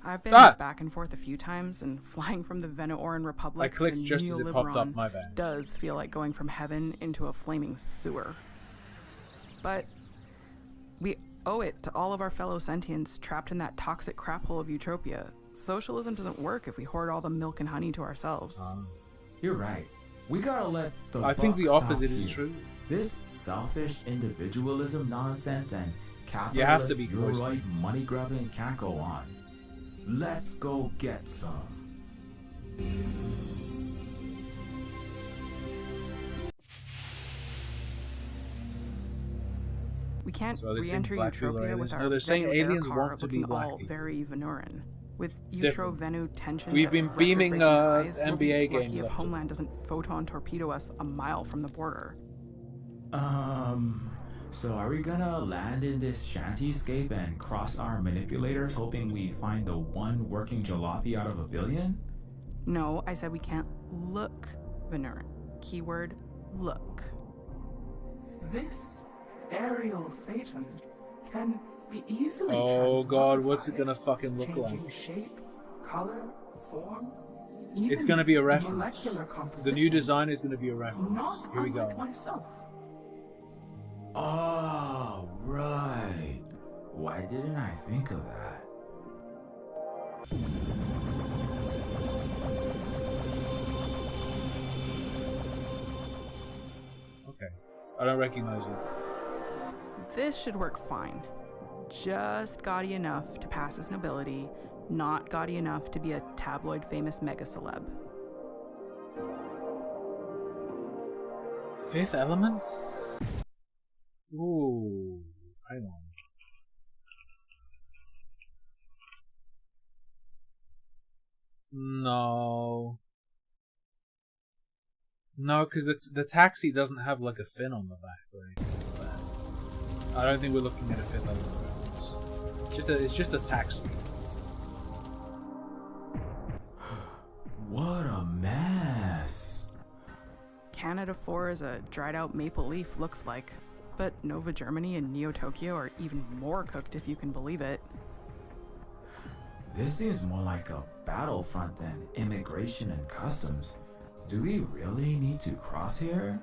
I've been
Ah!
back and forth a few times, and flying from the Veno-Oran Republic
I clicked
to
just as it popped up,
Neoliberon
my bad.
does feel like going from heaven into a flaming sewer. But we owe it to all of our fellow sentients trapped in that toxic crap hole of Eutropia. Socialism doesn't work if we hoard all the milk and honey to ourselves.
You're right. We gotta let the
I think
buck
the
stop
opposite is
here.
true.
This selfish individualism nonsense and
You have to
capitalist
be
Euroid money grubbing can't go on. Let's go get some.
We can't
So are they saying
re-enter
black people are
Eutropia
aliens?
with
No,
our
they're saying
Venu air
aliens
car
want to be
looking
black
all
people.
very Venuran. With
It's different.
Eutro-Venu tensions
We've
at
been
record-breaking
beaming,
highs, we'll be
NBA game
lucky if
left.
Homeland doesn't photon torpedo us a mile from the border.
So are we gonna land in this shantyscape and cross our manipulators hoping we find the one working jalopy out of a billion?
No, I said we can't look Venuran. Keyword, look.
This aerial phaeton can be easily
Oh god, what's it
transmogrified,
gonna fucking look
changing
like?
shape, color, form,
It's
even
gonna be a reference.
molecular
The
composition.
new design is gonna be a reference.
Not
Here we
unlike
go.
myself.
Oh, right. Why didn't I think of that?
Okay. I don't recognize it.
This should work fine. Just gaudy enough to pass as nobility, not gaudy enough to be a tabloid famous mega celeb.
Fifth Element? Ooh, hang on. No. No, because the taxi doesn't have like a fin on the back or anything like that. I don't think we're looking at a Fifth Element reference. It's just a taxi.
What a mess.
Canada 4 is a dried out maple leaf, looks like. But Nova Germany and Neo Tokyo are even more cooked, if you can believe it.
This seems more like a battlefront than immigration and customs. Do we really need to cross here?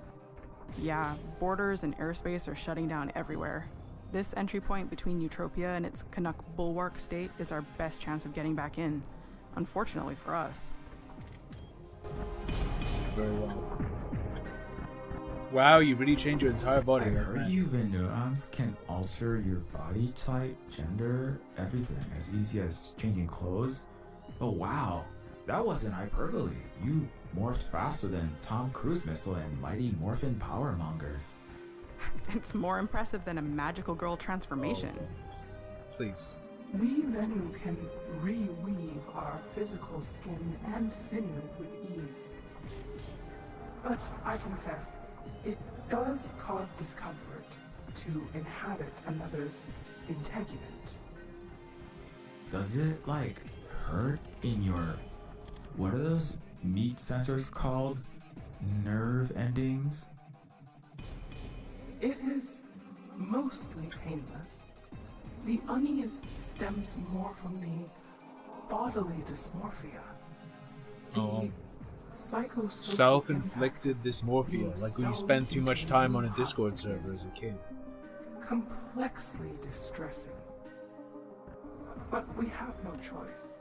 Yeah, borders and airspace are shutting down everywhere. This entry point between Eutropia and its Canuck bulwark state is our best chance of getting back in. Unfortunately for us.
Very well. Wow, you really changed your entire body.
I heard you neurons can alter your body type, gender, everything as easy as changing clothes. Oh wow, that wasn't hyperbole. You morphed faster than Tom Cruise missile and mighty morphin power mongers.
It's more impressive than a magical girl transformation.
Please.
We Venu can reweave our physical skin and sinew with ease. But I confess, it does cause discomfort to inhabit another's integument.
Does it, like, hurt in your... what are those meat centers called? Nerve endings?
It is mostly painless. The unease stems more from the bodily dysmorphia. The psychosocial
Self-inflicted dysmorphia, like when you spend too much time on a Discord server as a kid.
Complexly distressing. But we have no choice.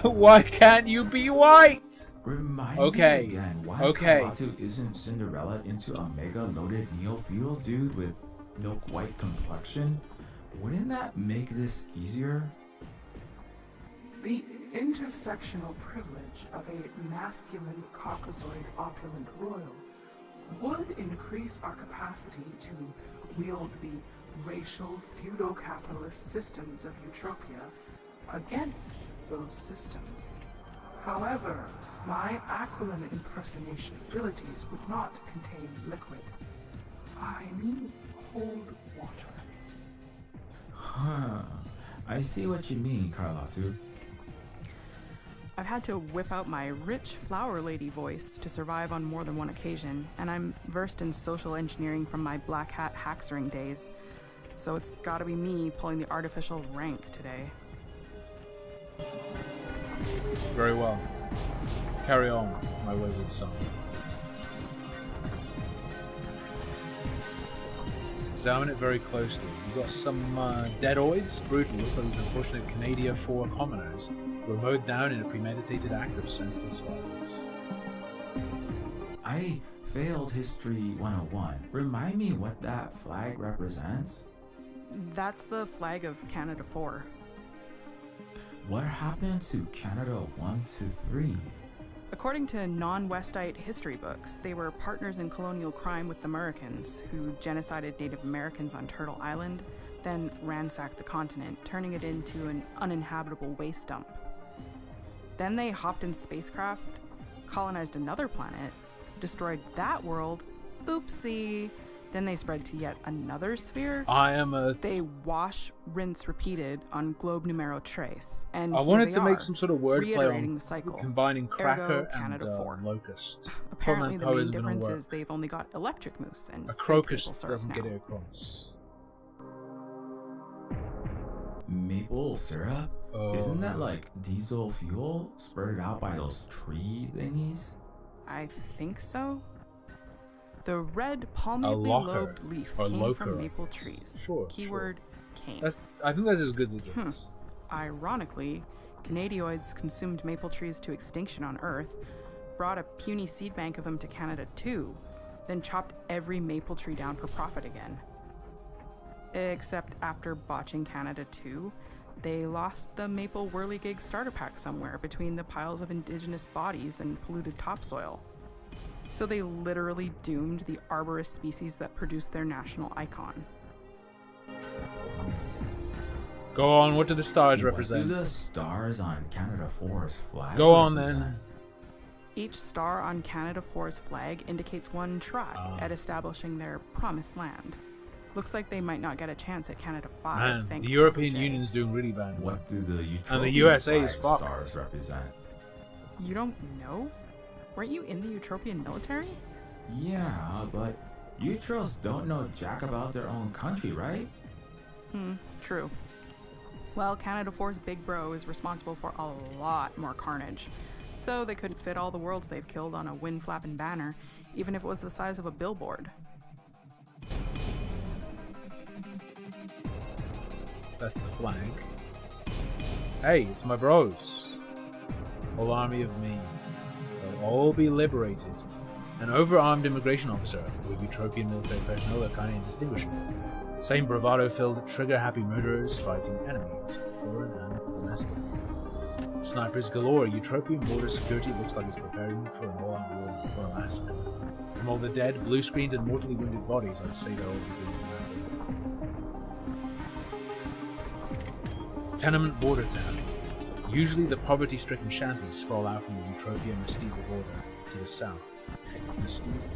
Why can't you be white?
Remind me
Okay.
again why
Okay.
Kawatu isn't Cinderella into a mega loaded Neofeud dude with milk white complexion? Wouldn't that make this easier?
The intersectional privilege of a masculine Caucasoid opulent royal would increase our capacity to wield the racial feudal-capitalist systems of Eutropia against those systems. However, my aquiline impersonation abilities would not contain liquid. I mean, hold water.
Huh. I see what you mean, Carlatu.
I've had to whip out my rich flower lady voice to survive on more than one occasion, and I'm versed in social engineering from my black hat haxering days. So it's gotta be me pulling the artificial rank today.
Very well. Carry on, my wayward son. Examine it very closely. You've got some deadoids, brutals, those unfortunate Canada 4 commoners, were mowed down in a premeditated act of senseless violence.
I failed History 101. Remind me what that flag represents?
That's the flag of Canada 4.
What happened to Canada 1 to 3?
According to non-Westite history books, they were partners in colonial crime with the Americans, who genocided Native Americans on Turtle Island, then ransacked the continent, turning it into an uninhabitable waste dump. Then they hopped in spacecraft, colonized another planet, destroyed that world, oopsie. Then they spread to yet another sphere. They wash, rinse, repeated on Globe Numero Trace. And
I wanted to make some sort of wordplay on
the cycle.
combining Cracker
Ergo,
and
Canada 4.
Locust.
Apparently the main
Portmanteau isn't gonna
difference
work.
is they've only got electric moose and
A
fake
crocus
maple syrup
doesn't
now.
get it across.
Maple syrup? Isn't that like diesel fuel spurted out by those tree thingies?
I think so. The red palmately
locher,
lobed leaf
or
came
locher,
from
I
maple
guess.
trees.
Sure,
Keyword came.
I think that's as good as it gets.
Ironically, Canadioids consumed maple trees to extinction on Earth, brought a puny seed bank of them to Canada too, then chopped every maple tree down for profit again. Except after botching Canada 2, They lost the maple whirligig starter pack somewhere between the piles of indigenous bodies and polluted topsoil. So they literally doomed the arborist species that produced their national icon.
Go on, what do the stars represent?
What do the stars on Canada 4's flag
Go on
represent?
then.
Each star on Canada 4's flag indicates one tribe at establishing their promised land. Looks like they might not get a chance at Canada 5.
Man,
thank
the European
Jay.
Union's doing really bad.
What do the
And the
Utopian
USA is
flag
fucked.
stars represent?
You don't know? Weren't you in the Utopian military?
Yeah, but Utros don't know jack about their own country, right?
True. Well, Canada 4's big bro is responsible for a lot more carnage. So they couldn't fit all the worlds they've killed on a wind-flapping banner, even if it was the size of a billboard.
That's the flag. Hey, it's my bros. Whole army of me. They'll all be liberated. An overarmed immigration officer with Utopian military personnel are kind of indistinguishable. Same bravado-filled, trigger-happy murderers fighting enemies, foreign and domestic. Snipers galore. Utopian border security looks like it's preparing for an all-out war or a massacre. From all the dead, blue-screened and mortally wounded bodies, I'd say they're all beginning to matter. Tenement border town. Usually the poverty-stricken shanties sprawl out from the Utopian Mestiza border to the south. Mestiza.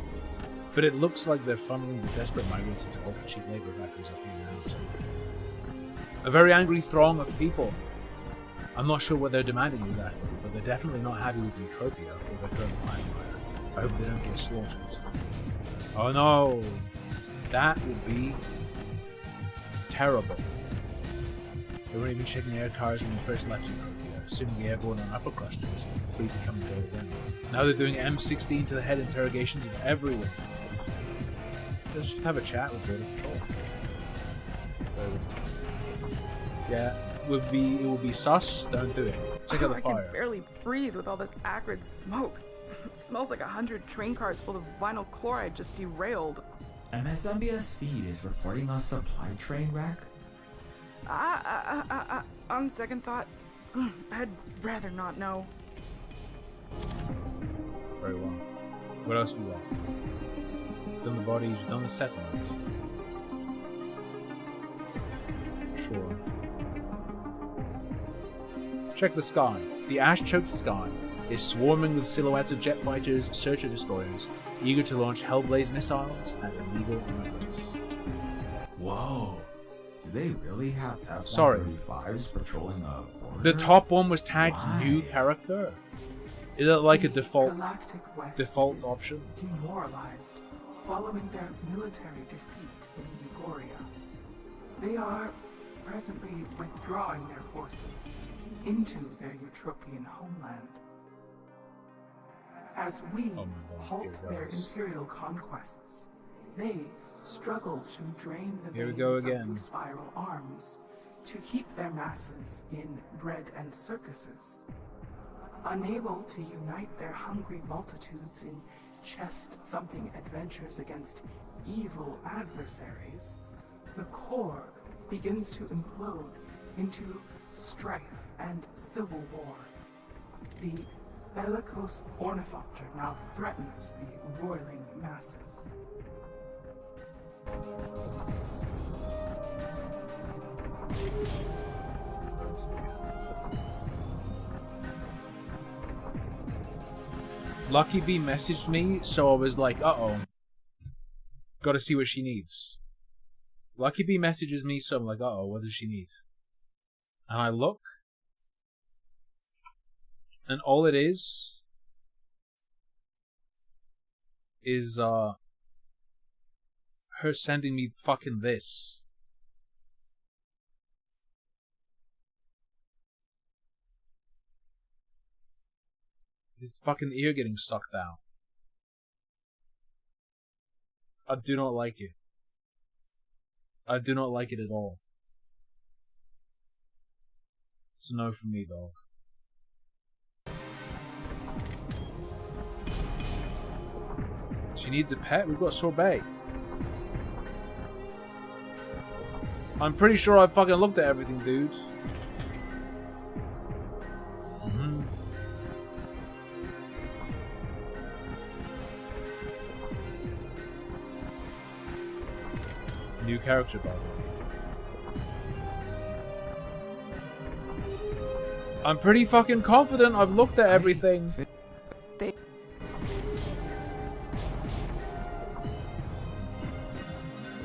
But it looks like they're funneling the desperate migrants into ultra-cheap labor factories up here now too. A very angry throng of people. I'm not sure what they're demanding exactly, but they're definitely not happy with Utopia or their current climate. I hope they don't get slaughtered. Oh no! That would be terrible. They weren't even checking air cars when we first left Utopia, assuming the airborne and upper clusters were free to come and go again. Now they're doing M16 to the head interrogations of everyone. Let's just have a chat with Border Patrol. Yeah, it would be sus. Don't do it. Check out the
I
fire.
can barely breathe with all this acrid smoke. It smells like 100 train cars full of vinyl chloride just derailed.
MSMBS feed is reporting a supply train wreck.
On second thought, I'd rather not know.
Very well. What else we got? Done the bodies, we've done the settlements. Sure. Check the sky. The ash-choked sky is swarming with silhouettes of jet fighters, searcher destroyers, eager to launch Hellblaze missiles at illegal immigrants.
Whoa. Do they really have F-135s patrolling a border?
The top one was tagged new character. Is it like a default option?
Demoralized following their military defeat in Ugoria. They are presently withdrawing their forces into their Utopian homeland. As we halt their imperial conquests, they struggle to drain the
Here we
veins
go
of
again.
the spiral arms to keep their masses in bread and circuses. Unable to unite their hungry multitudes in chest-thumping adventures against evil adversaries, the core begins to implode into strife and civil war. The bellicose ornithopter now threatens the roiling masses.
Lucky Bee messaged me, so I was like, uh-oh. Gotta see what she needs. Lucky Bee messages me, so I'm like, uh-oh, what does she need? And I look, and all it is her sending me fucking this. His fucking ear getting sucked out. I do not like it. I do not like it at all. It's a no from me, dog. She needs a pet? We've got sorbet. I'm pretty sure I fucking looked at everything, dude. New character, by the way. I'm pretty fucking confident. I've looked at everything.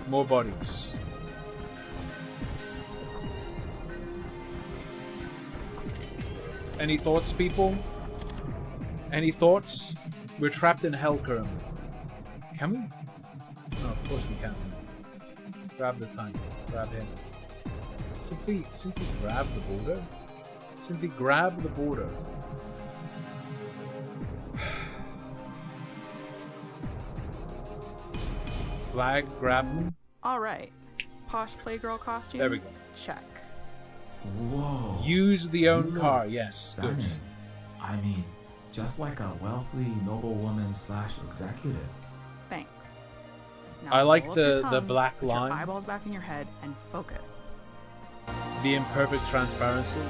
More bodies. Any thoughts, people? Any thoughts? We're trapped in hell currently. Can we? No, of course we can't move. Grab the tank. Grab him. Simply grab the border. Simply grab the border. Flag, grab them.
Alright. Posh playgirl costume?
There we go.
Check.
Whoa.
Use the own
You
car,
look
yes. Good.
stunning. I mean, just like a wealthy noblewoman / executive.
Thanks.
I like
roll up your
the
tongue,
black
put
line.
Your eyeballs back in your head and focus.
The imperfect transparency.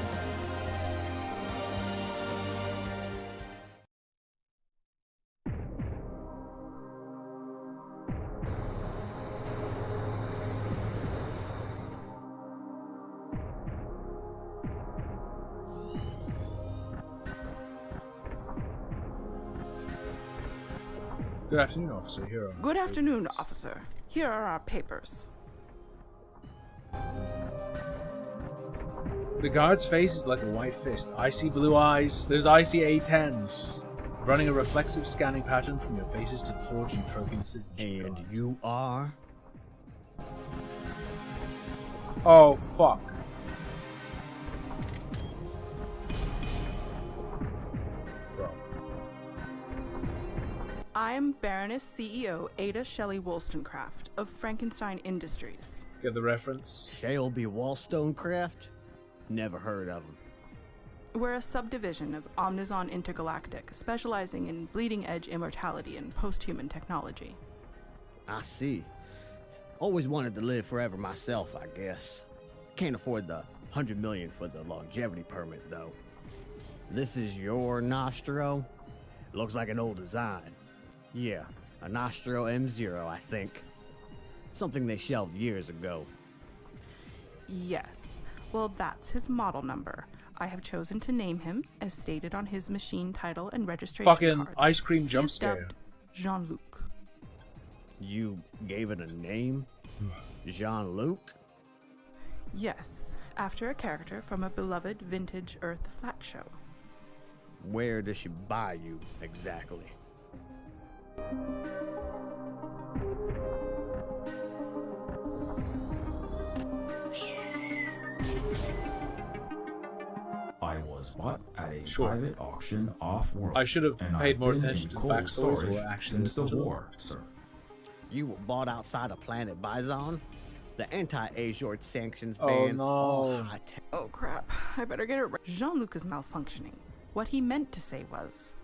Good afternoon, Officer. Here are
Good afternoon, officer. Here are our papers.
The guard's face is like a white fist. Icy blue eyes. There's icy A10s. Running a reflexive scanning pattern from your faces to the forged utopian citizenship.
And you are?
Oh, fuck. Bro.
I am Baroness CEO Ada Shelley Wollstonecraft of Frankenstein Industries.
Get the reference?
Shelby Wollstonecraft? Never heard of him.
We're a subdivision of Omnizon Intergalactic, specializing in bleeding-edge immortality and post-human technology.
I see. Always wanted to live forever myself, I guess. Can't afford the $100 million for the longevity permit, though. This is your Nostro? Looks like an old design. Yeah, a Nostro M0, I think. Something they shelved years ago.
Yes. Well, that's his model number. I have chosen to name him, as stated on his machine title and registration
Fucking
cards.
ice cream jump
He is
scare.
dubbed Jean-Luc.
You gave it a name? Jean-Luc?
Yes, after a character from a beloved vintage Earth flat show.
Where does she buy you, exactly?
I was bought at a private auction off-world.
I should have
and
paid
I've
more
been
attention
in
to the
cold
backstories
storage
or actually
since the
listened to them.
war, sir.
You were bought outside of Planet Bison? The anti-Azure sanctions
Oh,
ban
no.
all high tech.
Oh crap, I better get it right. Jean-Luc is malfunctioning. What he meant to say was...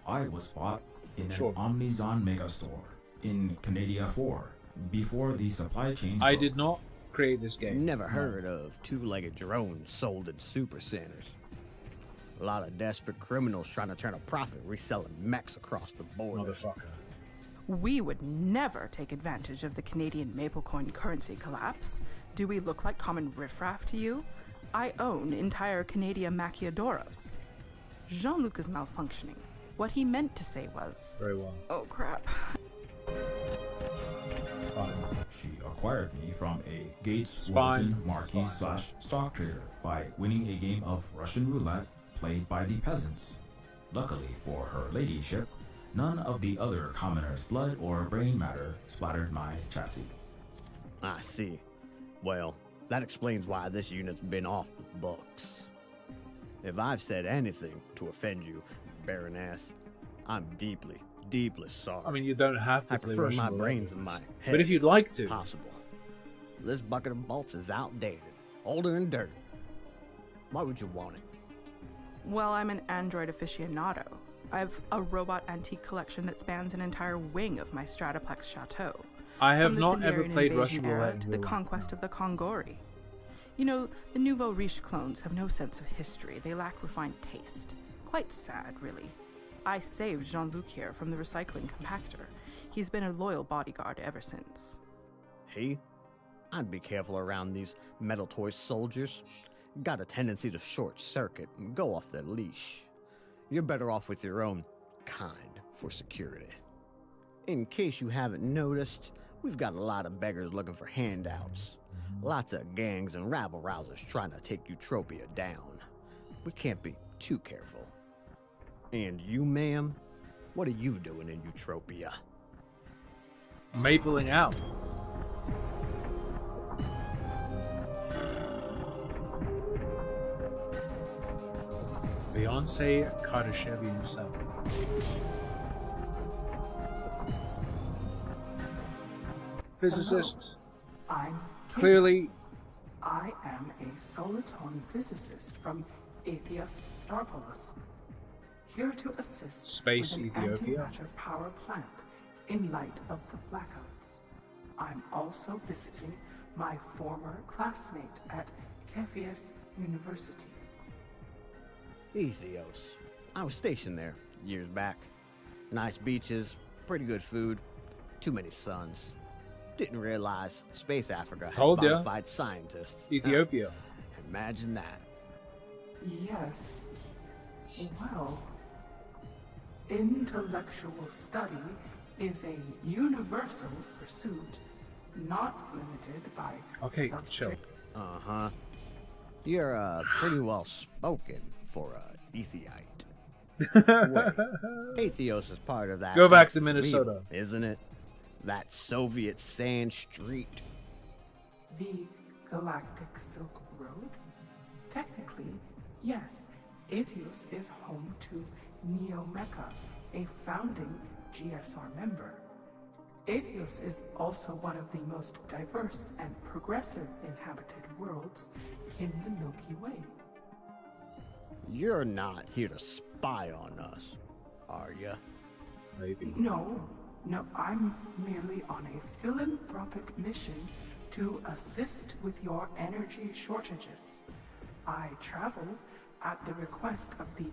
I was bought in an Omnizon megastore in Canada 4 before the supply chain.
I did not create this game.
Never heard of two-legged drones sold in super centers. A lot of desperate criminals trying to turn a profit reselling mechs across the border.
Motherfucker.
We would never take advantage of the Canadian Maplecoin currency collapse. Do we look like common riffraff to you? I own entire Canada Maquiadoras. Jean-Luc is malfunctioning. What he meant to say was...
Very well.
Oh crap.
She acquired me from a Gates
fine.
Wilton marquis / stock trader by winning a game of Russian roulette played by the peasants. Luckily for her ladyship, none of the other commoners' blood or brain matter splattered my chassis.
I see. Well, that explains why this unit's been off the books. If I've said anything to offend you, Baroness, I'm deeply, deeply sorry.
I mean, you don't have to
I
play
prefer
Russian
my
roulette
brains
with
in my
this.
head.
But if you'd like to.
Possible. This bucket of bolts is outdated, older and dirt. Why would you want it?
Well, I'm an android aficionado. I've a robot antique collection that spans an entire wing of my Stratoplex chateau.
I have
From the
not ever
Siberian
played
invasion
Russian
era
roulette in
to the
real life,
conquest of the Kongori. You know, the nouveau riche clones have no sense of history. They lack refined taste. Quite sad, really. I saved Jean-Luc here from the recycling compactor. He's been a loyal bodyguard ever since.
He? I'd be careful around these metal toy soldiers. Got a tendency to short circuit and go off their leash. You're better off with your own kind for security. In case you haven't noticed, we've got a lot of beggars looking for handouts. Lots of gangs and rabble-rousers trying to take Eutropia down. We can't be too careful. And you, ma'am? What are you doing in Eutropia?
Mapling out. Beyonce Kardashev himself. Physicist.
Hello. I'm
Clearly.
I am a soliton physicist from Atheos Starpolis, here to assist
Space
with an
Ethiopia.
antimatter power plant in light of the blackouts. I'm also visiting my former classmate at Cepheus University.
Ethios. I was stationed there years back. Nice beaches, pretty good food, too many suns. Didn't realize Space Africa had
Told ya.
modified scientists.
Ethiopia.
Imagine that.
Yes. Well, intellectual study is a universal pursuit, not limited by
Okay, chill.
Uh-huh. You're pretty well spoken for a Ethiite. Wait, Atheos is part of that.
Go back to
Axis
Minnesota.
Weevil, isn't it? That Soviet sand street.
The Galactic Silk Road? Technically, yes. Atheos is home to Neomecca, a founding GSR member. Atheos is also one of the most diverse and progressive inhabited worlds in the Milky Way.
You're not here to spy on us, are you?
Maybe.
No, I'm merely on a philanthropic mission to assist with your energy shortages. I traveled at the request of the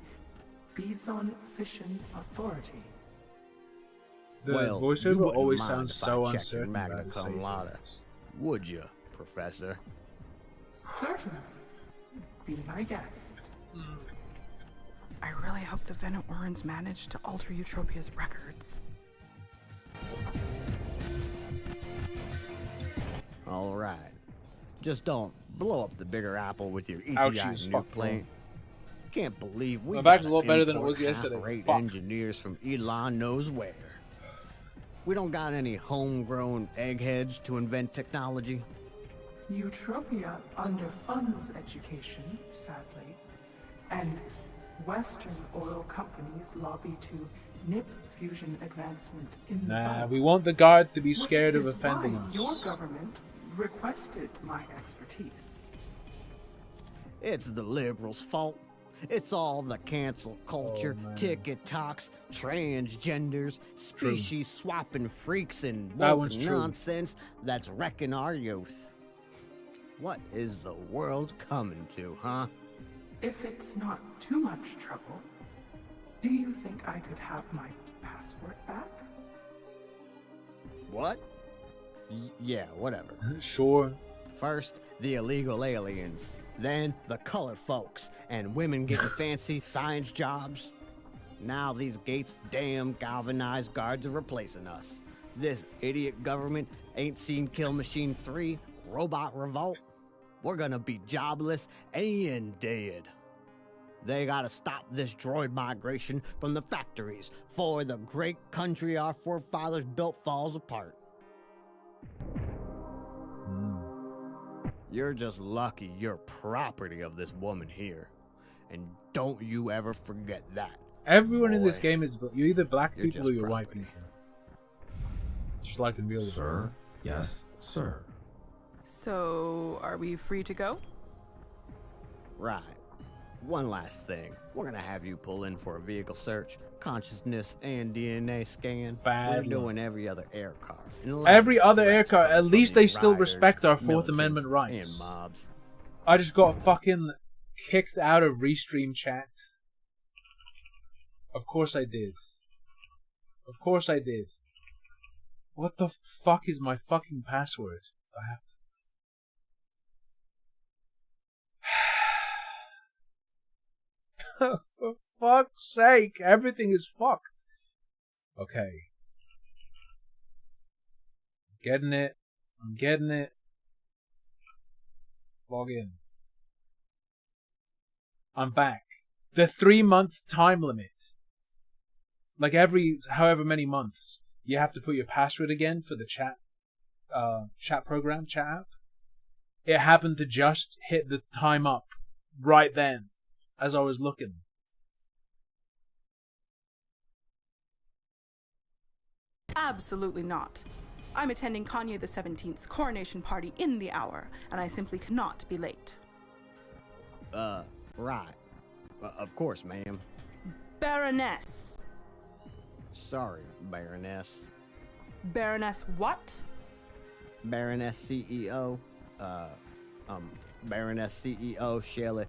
Bison Fission Authority.
The
well,
voiceover always sounds
if I
so
checked your
uncertain.
Magna
about
cum
saying
laude,
that.
would you, Professor?
Certainly. Be my guest.
I really hope the Venom-Orans managed to alter Eutropia's records.
All right. Just don't blow up the bigger apple with your
Ouch,
Ethiite
you
nuke
fuck,
plane. Can't believe we
My back's
gotta
a lot better than it
import
was yesterday.
half-rate
Fuck.
engineers from Elon knows where. We don't got any homegrown eggheads to invent technology.
Eutropia underfunds education, sadly, and Western oil companies lobby to nip fusion advancement in the
Nah,
bud,
we want the guard to be
which
scared of
is
offending
why
us.
Your government requested my expertise.
It's the liberals' fault. It's all the cancel culture, ticket talks, transgenders, species swapping freaks, and
That
woke
one's true.
nonsense that's wrecking our youth. What is the world coming to, huh?
If it's not too much trouble, do you think I could have my passport back?
What? Yeah, whatever.
Sure.
First, the illegal aliens. Then, the colored folks. And women getting fancy science jobs. Now these Gates damn galvanized guards are replacing us. This idiot government ain't seen Kill Machine 3, Robot Revolt. We're gonna be jobless and dead. They gotta stop this droid migration from the factories, for the great country our forefathers built falls apart. You're just lucky you're property of this woman here. And don't you ever forget that.
Everyone in this
Boy,
game is you're either black
you're
people or
just
you're white
property.
people. Just like in real life.
Sir? Yes, sir.
So, are we free to go?
Right. One last thing. We're gonna have you pull in for a vehicle search, consciousness, and DNA scan.
Bad
We're
luck.
doing every other air car.
Every other air car, at
from
least
the
they still
riders,
respect our Fourth
militants,
Amendment rights.
And mobs.
I just got fucking kicked out of Restream chat. Of course I did. Of course I did. What the fuck is my fucking password? I have to... For fuck's sake, everything is fucked. Okay. Getting it. I'm getting it. Log in. I'm back. The 3-month time limit. Like every however many months, you have to put your password again for the chat program, chat app. It happened to just hit the time up right then, as I was looking.
Absolutely not. I'm attending Kanye the 17th's coronation party in the hour, and I simply cannot be late.
Right. Of course, ma'am.
Baroness.
Sorry, Baroness.
Baroness what?
Baroness CEO. Baroness CEO Shelley.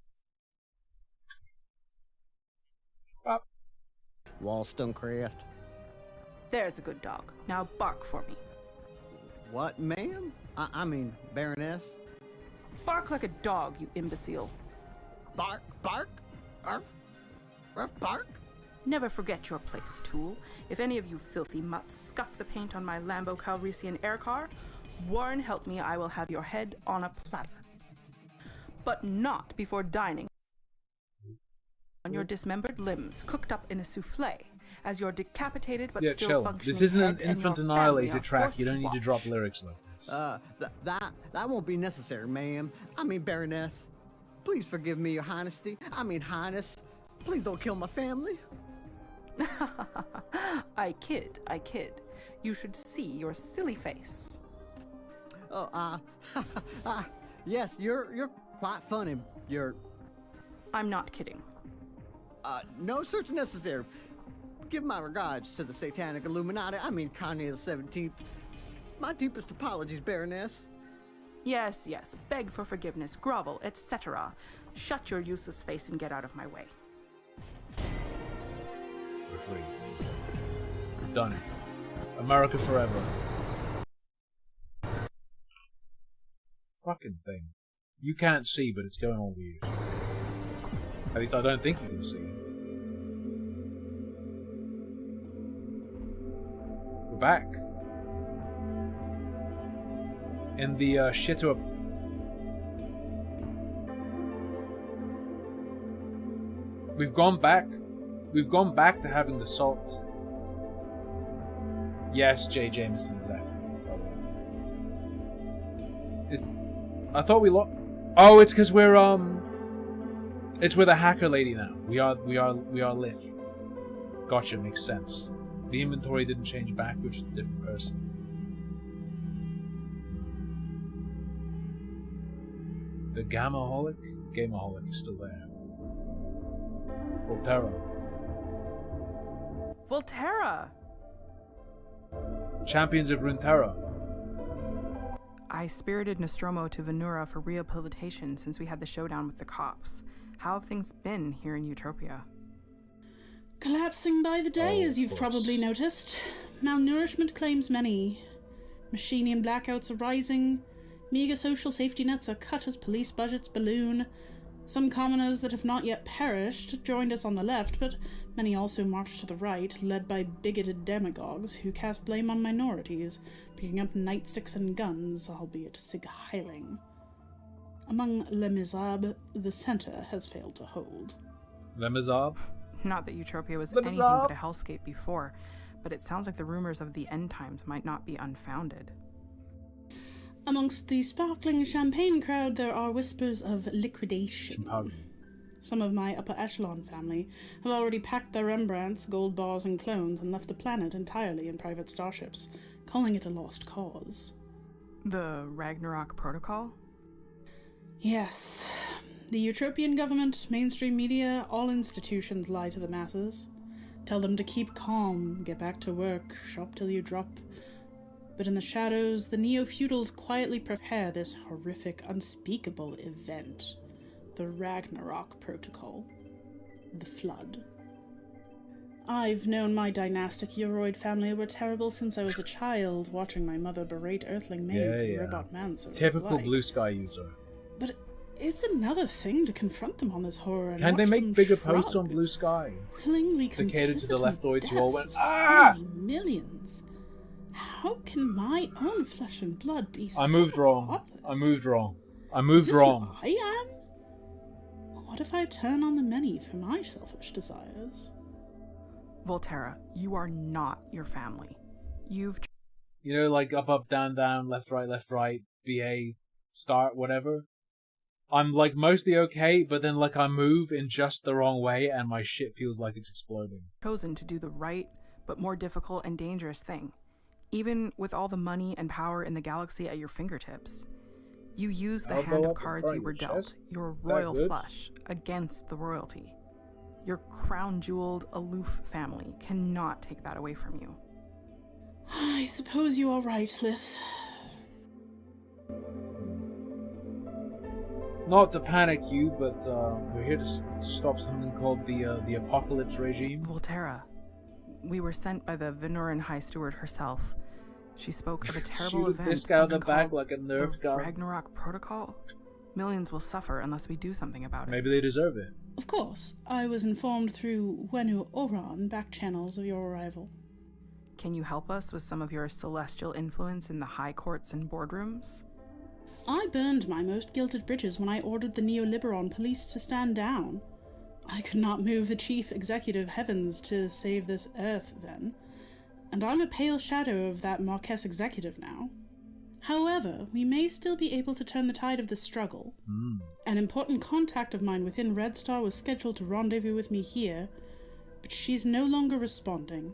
Wollstonecraft.
There's a good dog. Now bark for me.
What, ma'am? I mean, Baroness.
Bark like a dog, you imbecile.
Bark, bark, arf, arf, bark.
Never forget your place, tool. If any of you filthy mutts scuff the paint on my Lambo Calrissian air car, Warren help me, I will have your head on a platter. But not before dining on your dismembered limbs, cooked up in a souffle, as your decapitated but still
chill.
functioning
This isn't an
head and
Infant
your
Annihilator
family are
track.
forced
You don't
to
need to
watch.
drop lyrics like this.
That won't be necessary, ma'am. I mean, Baroness. Please forgive me, Your Highnessy. I mean, Highness. Please don't kill my family.
I kid. You should see your silly face.
Oh, yes, you're quite funny.
I'm not kidding.
No search necessary. Give my regards to the Satanic Illuminati. I mean, Kanye the 17th. My deepest apologies, Baroness.
Yes, beg for forgiveness, grovel, etc. Shut your useless face and get out of my way.
We're free. We've done it. America forever. Fucking thing. You can't see, but it's going all weird. At least I don't think you can see. We're back. In the shitter. We've gone back. We've gone back to having the salt. Yes, Jay Jameson, exactly. I thought we lost. Oh, it's because we're it's with a hacker lady now. We are lit. Gotcha, makes sense. The inventory didn't change back, we're just a different person. The Gamaholic? Gamaholic is still there.
Volterra!
Champions of Runeterra.
I spirited Nostromo to Venura for rehabilitation since we had the showdown with the cops. How have things been here in Utopia?
Collapsing by the day, as you've probably noticed. Malnourishment claims many. Machinian blackouts are rising. Meager social safety nets are cut as police budgets balloon. Some commoners that have not yet perished joined us on the left, but many also marched to the right, led by bigoted demagogues who cast blame on minorities, picking up nightsticks and guns, albeit sig-heiling. Among Les Miserables, the centre has failed to hold.
Les Miserables?
Not that Utopia was
Les
anything
Miserables.
but a hellscape before, but it sounds like the rumors of the end times might not be unfounded.
Amongst the sparkling champagne crowd, there are whispers of liquidation. Some of my upper echelon family have already packed their Rembrandts, gold bars, and clones and left the planet entirely in private starships, calling it a lost cause.
The Ragnarok Protocol?
Yes. The Utopian government, mainstream media, all institutions lie to the masses. Tell them to keep calm, get back to work, shop till you drop. But in the shadows, the Neofeudals quietly prepare this horrific, unspeakable event. The Ragnarok Protocol. The Flood. I've known my dynastic Uroid family were terrible since I was a child, watching my mother berate Earthling maids and robot manservants
Typical
alike.
Blue Sky user.
But it's another thing to confront them on this horror and
Can they
watch
make
them
bigger
shrug,
posts on Blue Sky?
willingly
They catered to the
complicit in
leftoids who all
deaths
went,
of
ah!
so many millions. How can my own flesh and blood be so
I moved wrong.
heartless?
I moved wrong. I
Is
moved
this
wrong.
who I am? What if I turn on the many for my selfish desires?
Volterra, you are not your family. You've...
You know, like up, down, down, left, right, BA, start, whatever. I'm like mostly okay, but then like I move in just the wrong way and my shit feels like it's exploding.
chosen to do the right, but more difficult and dangerous thing. Even with all the money and power in the galaxy at your fingertips. You use the hand of cards you were dealt, your royal flush, against the royalty. Your crown-jeweled, aloof family cannot take that away from you.
I suppose you are right, Lith.
Not to panic you, but we're here to stop something called the Apocalypse Regime.
Volterra, we were sent by the Venuran High Steward herself. She spoke of a terrible
Shoot
event,
this guy in the
something
back
called
like a nerve
the
gun.
Ragnarok Protocol. Millions will suffer unless we do something about it.
Maybe they deserve it.
Of course, I was informed through Wenu Oran back channels of your arrival.
Can you help us with some of your celestial influence in the high courts and boardrooms?
I burned my most gilded bridges when I ordered the Neoliberon police to stand down. I could not move the chief executive heavens to save this earth then, and I'm a pale shadow of that Marquess executive now. However, we may still be able to turn the tide of the struggle. An important contact of mine within Red Star was scheduled to rendezvous with me here, but she's no longer responding.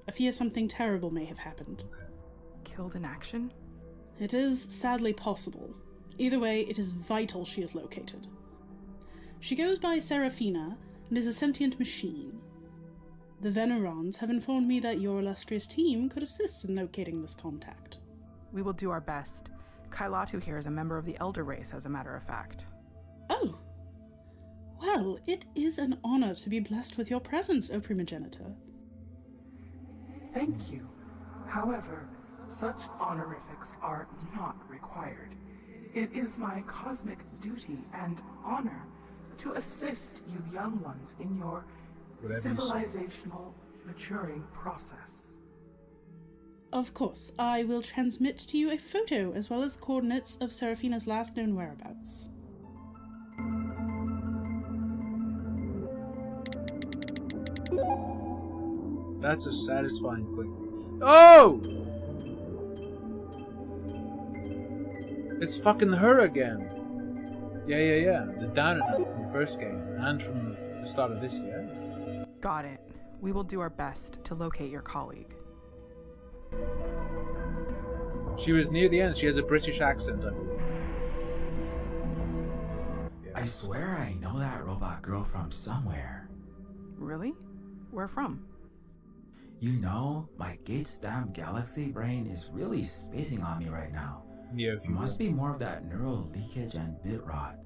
I fear something terrible may have happened.
Killed in action?
It is sadly possible. Either way, it is vital she is located. She goes by Serafina and is a sentient machine. The Venerons have informed me that your illustrious team could assist in locating this contact.
We will do our best. Kailatu here is a member of the Elder Race, as a matter of fact.
Oh! Well, it is an honor to be blessed with your presence, O Primogenitor.
Thank you. However, such honorifics are not required. It is my cosmic duty and honor to assist you young ones in your civilizational maturing process.
Of course, I will transmit to you a photo as well as coordinates of Serafina's last known whereabouts.
That's a satisfying quick. Oh! It's fucking her again. Yeah. The down and out from the first game and from the start of this year.
Got it. We will do our best to locate your colleague.
She was near the end. She has a British accent, I believe.
I swear I know that robot girl from somewhere.
Really? Where from?
You know, my Gates damn galaxy brain is really spacing on me right now.
Neofeud.
It must be more of that neural leakage and bit rot.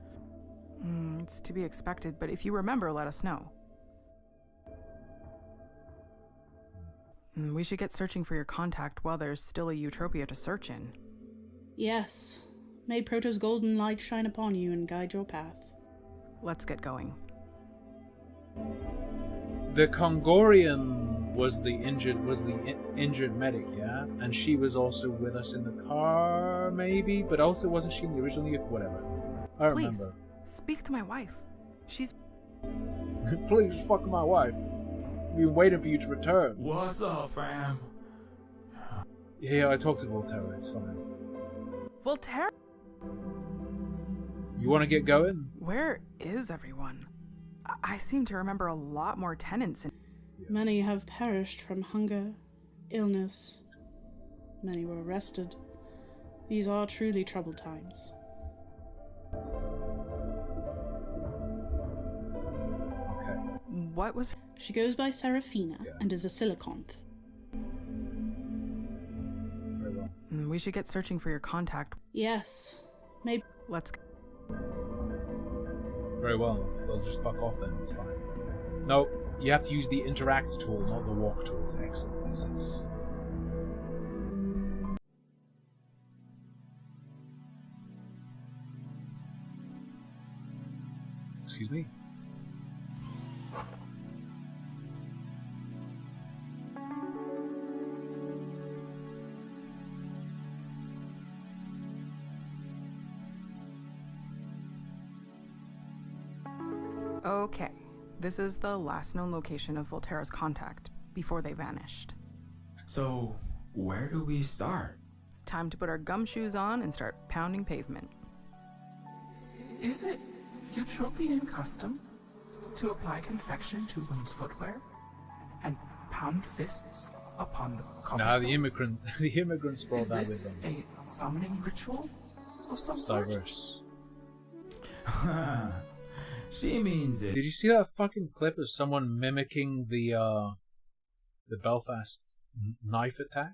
It's to be expected, but if you remember, let us know. We should get searching for your contact while there's still a Eutropia to search in.
Yes. May Proto's golden light shine upon you and guide your path.
Let's get going.
The Congorian was the injured medic, yeah? And she was also with us in the car, maybe? But also wasn't she in the original? Whatever. I don't
Please,
remember.
speak to my wife. She's...
Please, fuck my wife. We've been waiting for you to return.
What's up, fam?
Yeah, I talked to Volterra, it's fine.
Volterra?
You want to get going?
Where is everyone? I seem to remember a lot more tenants in...
Many have perished from hunger, illness. Many were arrested. These are truly troubled times.
Okay.
What was...
She goes by Serafina and is a siliconth.
Very well.
We should get searching for your contact.
Yes. Maybe...
Let's...
Very well. They'll just fuck off then, it's fine. Nope. You have to use the interact tool, not the walk tool, to exit places. Excuse me.
Okay, this is the last known location of Volterra's contact before they vanished.
So, where do we start?
It's time to put our gumshoes on and start pounding pavement.
Is it utopian custom to apply confection to one's footwear and pound fists upon the cobblestone?
Nah, the immigrants brought that with them.
Is this a summoning ritual of some
It's
sort?
diverse.
She means it.
Did you see that fucking clip of someone mimicking the Belfast knife attack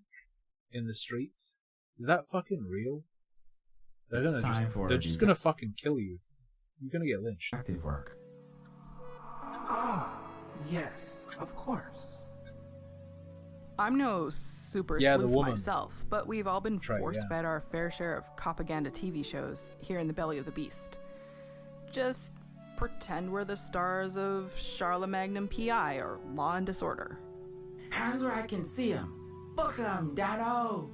in the streets? Is that fucking real? They're just gonna fucking kill you. You're gonna get lynched.
Active work.
Ah, yes, of course.
I'm no super
Yeah, the
sleuth
woman.
myself, but we've all been
Right,
force-fed
yeah.
our fair share of propaganda TV shows here in the belly of the beast. Just pretend we're the stars of Charlemagne PI or Law and Disorder.
Hands where I can see 'em. Book 'em, Dano.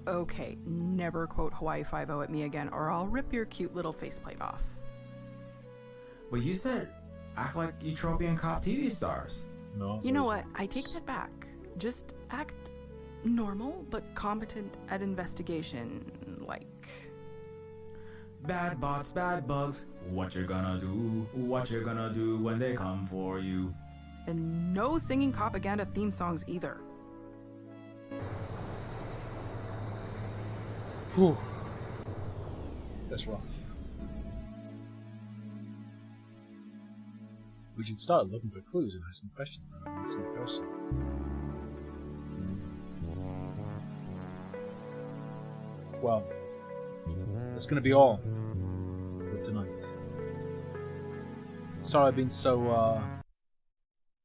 Okay, never quote Hawaii Five-0 at me again, or I'll rip your cute little faceplate off.
Well, you said act like utopian cop TV stars.
No.
You know what? I take that back. Just act normal, but competent at investigation, like...
Bad bots, bad bugs. What you gonna do? What you gonna do when they come for you?
And no singing propaganda theme songs either.
Whew. That's rough. We should start looking for clues and asking questions about a missing person. Well, that's gonna be all for tonight. Sorry I've been so,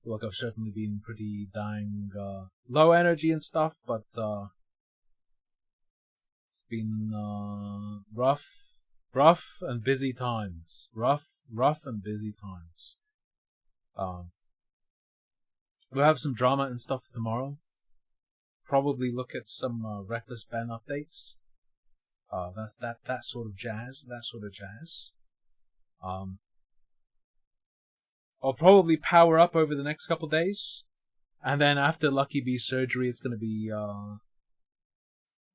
feel like I've certainly been pretty dang, low energy and stuff, but, it's been, rough and busy times. Rough and busy times. We'll have some drama and stuff tomorrow. Probably look at some, Reckless Ben updates. That sort of jazz. I'll probably power up over the next couple days, and then after Lucky Bee's surgery, it's going to be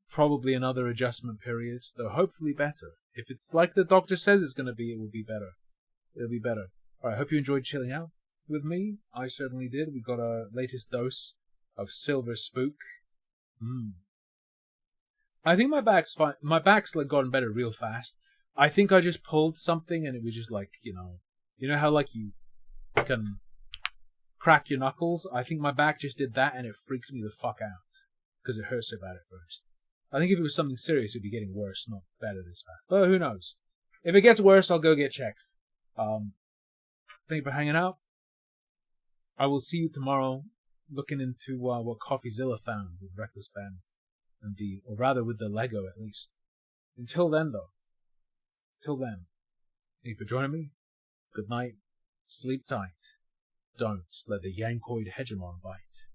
probably another adjustment period, though hopefully better. If it's like the doctor says it's going to be, it will be better. It'll be better. Alright, hope you enjoyed chilling out with me. I certainly did. We got our latest dose of Silver Spook. I think my back's fine. My back's like gotten better real fast. I think I just pulled something and it was just like, you know how like you can crack your knuckles? I think my back just did that and it freaked me the fuck out. Because it hurt so bad at first. I think if it was something serious, it'd be getting worse, not better this fast. But who knows? If it gets worse, I'll go get checked. Thank you for hanging out. I will see you tomorrow looking into what CoffeeZilla found with Reckless Ben. Or rather with the Lego at least. Until then though. Thank you for joining me. Good night. Sleep tight. Don't let the Yankoid hegemon bite.